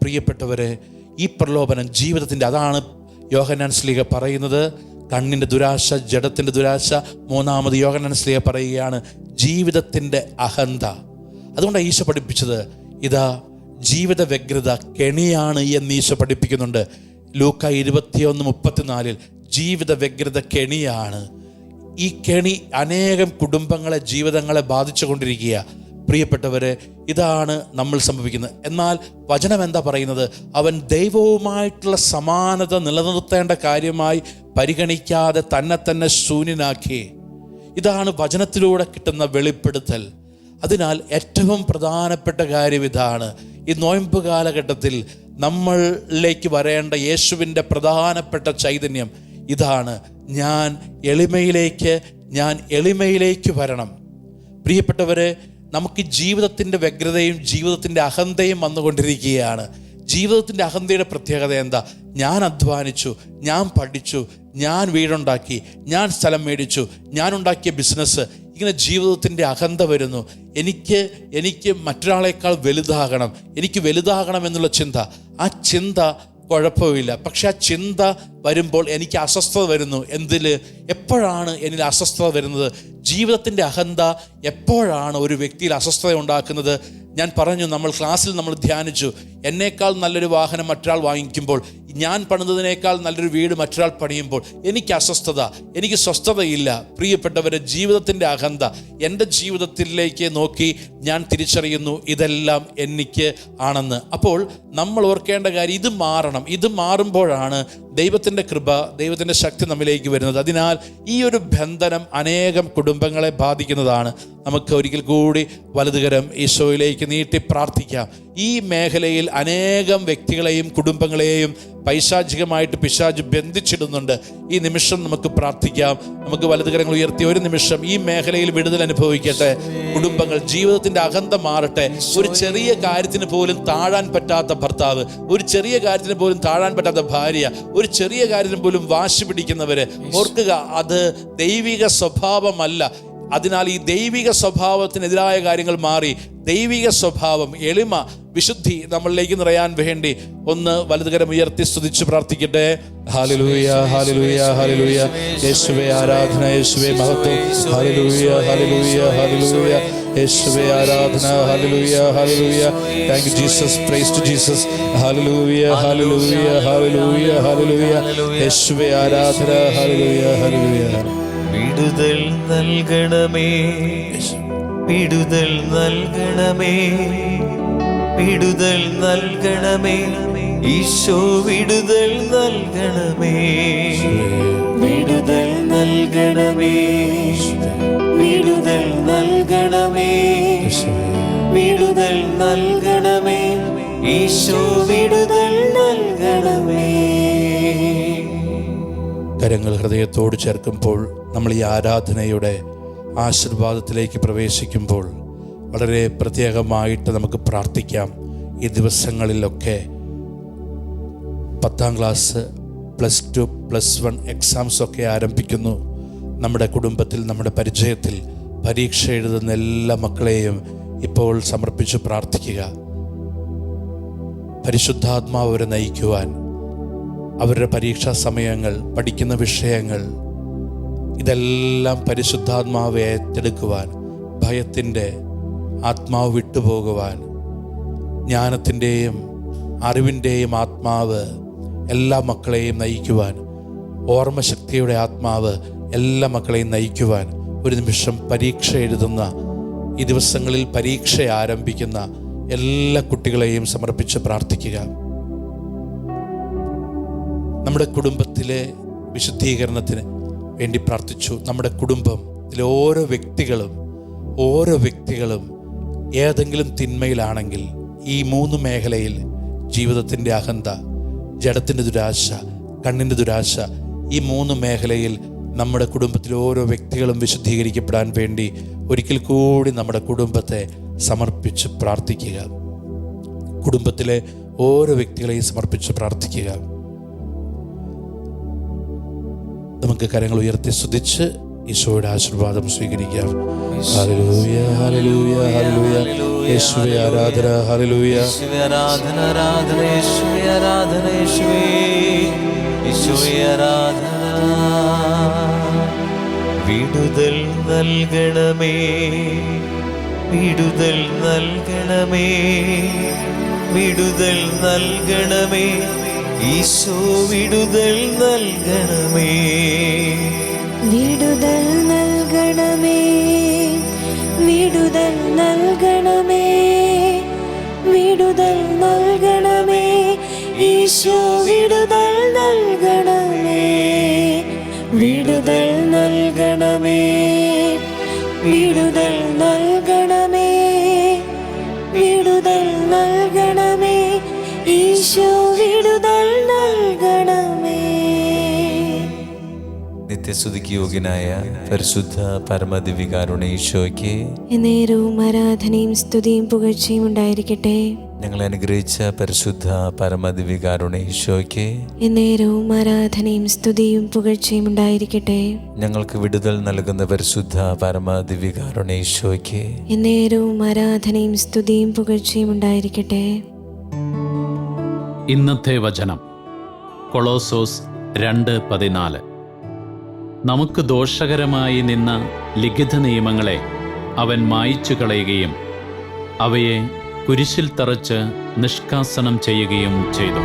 പ്രിയപ്പെട്ടവരെ, ഈ പ്രലോഭനം ജീവിതത്തിൻ്റെ, അതാണ് യോഹന്നാൻ ശ്ലീഹ പറയുന്നത്, കണ്ണിൻ്റെ ദുരാശ, ജഡത്തിൻ്റെ ദുരാശ. മൂന്നാമത് യോഹന്നാൻ ശ്ലീഹ പറയുകയാണ് ജീവിതത്തിൻ്റെ അഹന്ത. അതുകൊണ്ടാണ് ഈശോ പഠിപ്പിച്ചത്, ജീവിത വ്യഗ്രത കെണിയാണ് എന്ന് ഈശോ പഠിപ്പിക്കുന്നുണ്ട്. ലൂക്ക 21:34 ജീവിത വ്യഗ്രത കെണിയാണ്. ഈ കെണി അനേകം കുടുംബങ്ങളെ, ജീവിതങ്ങളെ ബാധിച്ചു കൊണ്ടിരിക്കുക. പ്രിയപ്പെട്ടവരെ, ഇതാണ് നമ്മൾ സംഭവിക്കുന്നത്. എന്നാൽ വചനം എന്താ പറയുന്നത്? അവൻ ദൈവവുമായിട്ടുള്ള സമാനത നിലനിർത്തേണ്ട കാര്യമായി പരിഗണിക്കാതെ തന്നെ ശൂന്യനാക്കി. ഇതാണ് വചനത്തിലൂടെ കിട്ടുന്ന വെളിപ്പെടുത്തൽ. അതിനാൽ ഏറ്റവും പ്രധാനപ്പെട്ട കാര്യം ഇതാണ്. ഈ നോയമ്പ് കാലഘട്ടത്തിൽ നമ്മളിലേക്ക് വരേണ്ട യേശുവിൻ്റെ പ്രധാനപ്പെട്ട ചൈതന്യം ഇതാണ്: ഞാൻ എളിമയിലേക്ക് വരണം. പ്രിയപ്പെട്ടവരെ, നമുക്ക് ജീവിതത്തിൻ്റെ വ്യഗ്രതയും ജീവിതത്തിൻ്റെ അഹന്തയും വന്നുകൊണ്ടിരിക്കുകയാണ്. ജീവിതത്തിൻ്റെ അഹന്തയുടെ പ്രത്യേകത എന്താ? ഞാൻ അധ്വാനിച്ചു, ഞാൻ പഠിച്ചു, ഞാൻ വീടുണ്ടാക്കി, ഞാൻ സ്ഥലം മേടിച്ചു, ഞാൻ ഉണ്ടാക്കിയ ബിസിനസ്. ഇങ്ങനെ ജീവിതത്തിൻ്റെ അഹന്ത വരുന്നു. എനിക്ക് മറ്റൊരാളേക്കാൾ വലുതാകണം, എനിക്ക് വലുതാകണം എന്നുള്ള ചിന്ത. ആ ചിന്ത കുഴപ്പമില്ല. പക്ഷെ ആ ചിന്ത വരുമ്പോൾ എനിക്ക് അസ്വസ്ഥത വരുന്നു. എപ്പോഴാണ് എന്നിൽ അസ്വസ്ഥത വരുന്നത്? ജീവിതത്തിൻ്റെ അഹന്ത എപ്പോഴാണ് ഒരു വ്യക്തിയിൽ അസ്വസ്ഥത ഉണ്ടാക്കുന്നത്? ഞാൻ പറഞ്ഞു, ക്ലാസ്സിൽ നമ്മൾ ധ്യാനിച്ചു, എന്നേക്കാൾ നല്ലൊരു വാഹനം മറ്റൊരാൾ വാങ്ങിക്കുമ്പോൾ, ഞാൻ പണിതതിനേക്കാൾ നല്ലൊരു വീട് മറ്റൊരാൾ പണിയുമ്പോൾ എനിക്ക് അസ്വസ്ഥത, എനിക്ക് സ്വസ്ഥതയില്ല. പ്രിയപ്പെട്ടവരെ, ജീവിതത്തിൻ്റെ അഹന്ത. എൻ്റെ ജീവിതത്തിലേക്ക് നോക്കി ഞാൻ തിരിച്ചറിയുന്നു ഇതെല്ലാം എനിക്ക് ആണെന്ന്. അപ്പോൾ നമ്മൾ ഓർക്കേണ്ട കാര്യം, ഇത് മാറണം. ഇത് മാറുമ്പോഴാണ് ദൈവത്തിൻ്റെ കൃപ, ദൈവത്തിൻ്റെ ശക്തി നമ്മിലേക്ക് വരുന്നത്. അതിനാൽ ഈ ഒരു ബന്ധനം അനേകം കുടുംബങ്ങളെ ബാധിക്കുന്നതാണ്. നമുക്ക് ഒരിക്കൽ കൂടി വലതുകരം ഈശോയിലേക്ക് നീട്ടി പ്രാർത്ഥിക്കാം. ഈ മേഖലയിൽ അനേകം വ്യക്തികളെയും കുടുംബങ്ങളെയും പൈശാചികമായിട്ട് പിശാച് ബന്ധിച്ചിടുന്നുണ്ട്. ഈ നിമിഷം നമുക്ക് പ്രാർത്ഥിക്കാം. നമുക്ക് വലതുകരങ്ങൾ ഉയർത്തി ഒരു നിമിഷം ഈ മേഖലയിൽ വിടുതൽ അനുഭവിക്കട്ടെ. കുടുംബങ്ങൾ, ജീവിതത്തിൻ്റെ അഹന്ത മാറട്ടെ. ഒരു ചെറിയ കാര്യത്തിന് പോലും താഴാൻ പറ്റാത്ത ഭർത്താവ്, ഒരു ചെറിയ കാര്യത്തിന് പോലും താഴാൻ പറ്റാത്ത ഭാര്യ, ഒരു ചെറിയ കാര്യത്തിന് പോലും വാശി പിടിക്കുന്നവര്, ഓർക്കുക, അത് ദൈവിക സ്വഭാവമല്ല. അതിനാൽ ഈ ദൈവിക സ്വഭാവത്തിനെതിരായ കാര്യങ്ങൾ മാറി ദൈവിക സ്വഭാവം, എളിമ, വിശുദ്ധി നമ്മളിലേക്ക് നിറയാൻ വേണ്ടി ഒന്ന് വലതുകരം ഉയർത്തി സ്തുതിച്ച് പ്രാർത്ഥിക്കട്ടെ. ഹല്ലേലൂയ, ഹല്ലേലൂയ, ഹല്ലേലൂയ. യേശുവേ ആരാധന, യേശുവേ മഹത്വം. ഹല്ലേലൂയ, ഹല്ലേലൂയ, ഹല്ലേലൂയ. യേശുവേ ആരാധന. ഹല്ലേലൂയ, ഹല്ലേലൂയ. Thank you Jesus. Praise to Jesus. ഹല്ലേലൂയ, ഹല്ലേലൂയ, ഹല്ലേലൂയ, ഹല്ലേലൂയ. യേശുവേ ആരാധന. ഹല്ലേലൂയ, ഹല്ലേലൂയ. വിടുതൽ നൽകണമേ, വിടുതൽ നൽകണമേ, വിടുതൽ നൽകണമേ, ഈശോ വിടുതൽ നൽകണമേ, വിടുതൽ നൽകണമേ, വിടുതൽ നൽകണമേ, വിടുതൽ നൽകണമേ, ഈശോ വിടുതൽ നൽകണമേ. കരങ്ങൾ ഹൃദയത്തോട് ചേർക്കുമ്പോൾ നമ്മൾ ഈ ആരാധനയുടെ ആശീർവാദത്തിലേക്ക് പ്രവേശിക്കുമ്പോൾ വളരെ പ്രത്യേകമായിട്ട് നമുക്ക് പ്രാർത്ഥിക്കാം. ഈ ദിവസങ്ങളിലൊക്കെ 10ാം ക്ലാസ്, +2, +1 എക്സാംസൊക്കെ ആരംഭിക്കുന്നു. നമ്മുടെ കുടുംബത്തിൽ, നമ്മുടെ പരിചയത്തിൽ പരീക്ഷ എഴുതുന്ന എല്ലാ മക്കളെയും ഇപ്പോൾ സമർപ്പിച്ച് പ്രാർത്ഥിക്കുക. പരിശുദ്ധാത്മാവ് അവരെ നയിക്കുവാൻ, അവരുടെ പരീക്ഷാ സമയങ്ങൾ, പഠിക്കുന്ന വിഷയങ്ങൾ, ഇതെല്ലാം പരിശുദ്ധാത്മാവ് ഏറ്റെടുക്കുവാൻ, ഭയത്തിൻ്റെ ആത്മാവ് വിട്ടുപോകുവാൻ, ജ്ഞാനത്തിൻ്റെയും അറിവിൻ്റെയും ആത്മാവ് എല്ലാ മക്കളെയും നയിക്കുവാൻ, ഓർമ്മശക്തിയുടെ ആത്മാവ് എല്ലാ മക്കളെയും നയിക്കുവാൻ, ഒരു നിമിഷം പരീക്ഷ എഴുതുന്ന, ഈ ദിവസങ്ങളിൽ പരീക്ഷ ആരംഭിക്കുന്ന എല്ലാ കുട്ടികളെയും സമർപ്പിച്ച് പ്രാർത്ഥിക്കുക. നമ്മുടെ കുടുംബത്തിലെ വിശുദ്ധീകരണത്തിന് വേണ്ടി പ്രാർത്ഥിച്ചു. നമ്മുടെ കുടുംബത്തിലെ ഓരോ വ്യക്തികളും ഓരോ വ്യക്തികളും ഏതെങ്കിലും തിന്മയിലാണെങ്കിൽ ഈ 3 മേഖലയിൽ ജീവിതത്തിൻ്റെ അഹന്ത, ജഡത്തിൻ്റെ ദുരാശ, കണ്ണിൻ്റെ ദുരാശ, ഈ 3 മേഖലയിൽ നമ്മുടെ കുടുംബത്തിലെ ഓരോ വ്യക്തികളും വിശുദ്ധീകരിക്കപ്പെടാൻ വേണ്ടി ഒരിക്കൽ കൂടി നമ്മുടെ കുടുംബത്തെ സമർപ്പിച്ച് പ്രാർത്ഥിക്കുക. കുടുംബത്തിലെ ഓരോ വ്യക്തികളെയും സമർപ്പിച്ച് പ്രാർത്ഥിക്കുക. നമുക്ക് കരങ്ങൾ ഉയർത്തി സ്തുതിച്ച് ഈശോയുടെ ആശീർവാദം സ്വീകരിക്കാം. ഹല്ലേലൂയ, ഹല്ലേലൂയ, ഹല്ലേലൂയ. യേശുവേ ആരാധന, ഹല്ലേലൂയ. യേശുവേ ആരാധന, ആരാധന, യേശുവേ ആരാധന, യേശുവേ, യേശുവേ ആരാധന. വിടുതൽ നൽകണമേ, വിടുതൽ നൽകണമേ, വിടുതൽ നൽകണമേ, ഈശോ വിടുതൽ നൽകണമേ. വിടുതൽ നൽകണമേ, വിടുതൽ നൽകണമേ, വിടുതൽ നൽകണമേ, ഈശോ വിടുതൽ നൽകണമേ. വിടുതൽ നൽകണമേ, വിടുതൽ നൽകണമേ, വിടുതൽ നൽകണമേ, ഈശോ വിടുതൽ നൽകണമേ. നിത്യസ്തുതിക്ക് യോഗ്യനായ പരിശുദ്ധ പരമദിവ്യകാരുണ്യ ഈശോയ്ക്ക് എന്നേരവും ആരാധനയും സ്തുതിയും പുകഴ്ചയും ഉണ്ടായിരിക്കട്ടെ. ഞങ്ങളെ അനുഗ്രഹിച്ച പരിശുദ്ധ പരമദിവ്യകാരുണ്യ ഈശോയ്ക്ക് എന്നേരവും ആരാധനയും സ്തുതിയും പുകഴ്ചയും ഉണ്ടായിരിക്കട്ടെ. ഞങ്ങൾക്ക് വിടുതൽ നൽകുന്ന പരിശുദ്ധ പരമദിവ്യകാരുണ്യ ഈശോയ്ക്ക് എന്നേരവും ആരാധനയും സ്തുതിയും പുകഴ്ചയും ഉണ്ടായിരിക്കട്ടെ. ഇന്നത്തെ വചനം കൊളോസോസ് 2:14. നമുക്ക് ദോഷകരമായി നിന്ന ലിഖിത നിയമങ്ങളെ അവൻ മായിച്ചു കളയുകയും അവയെ കുരിശിൽ തറച്ച് നിഷ്കാസനം ചെയ്യുകയും ചെയ്തു.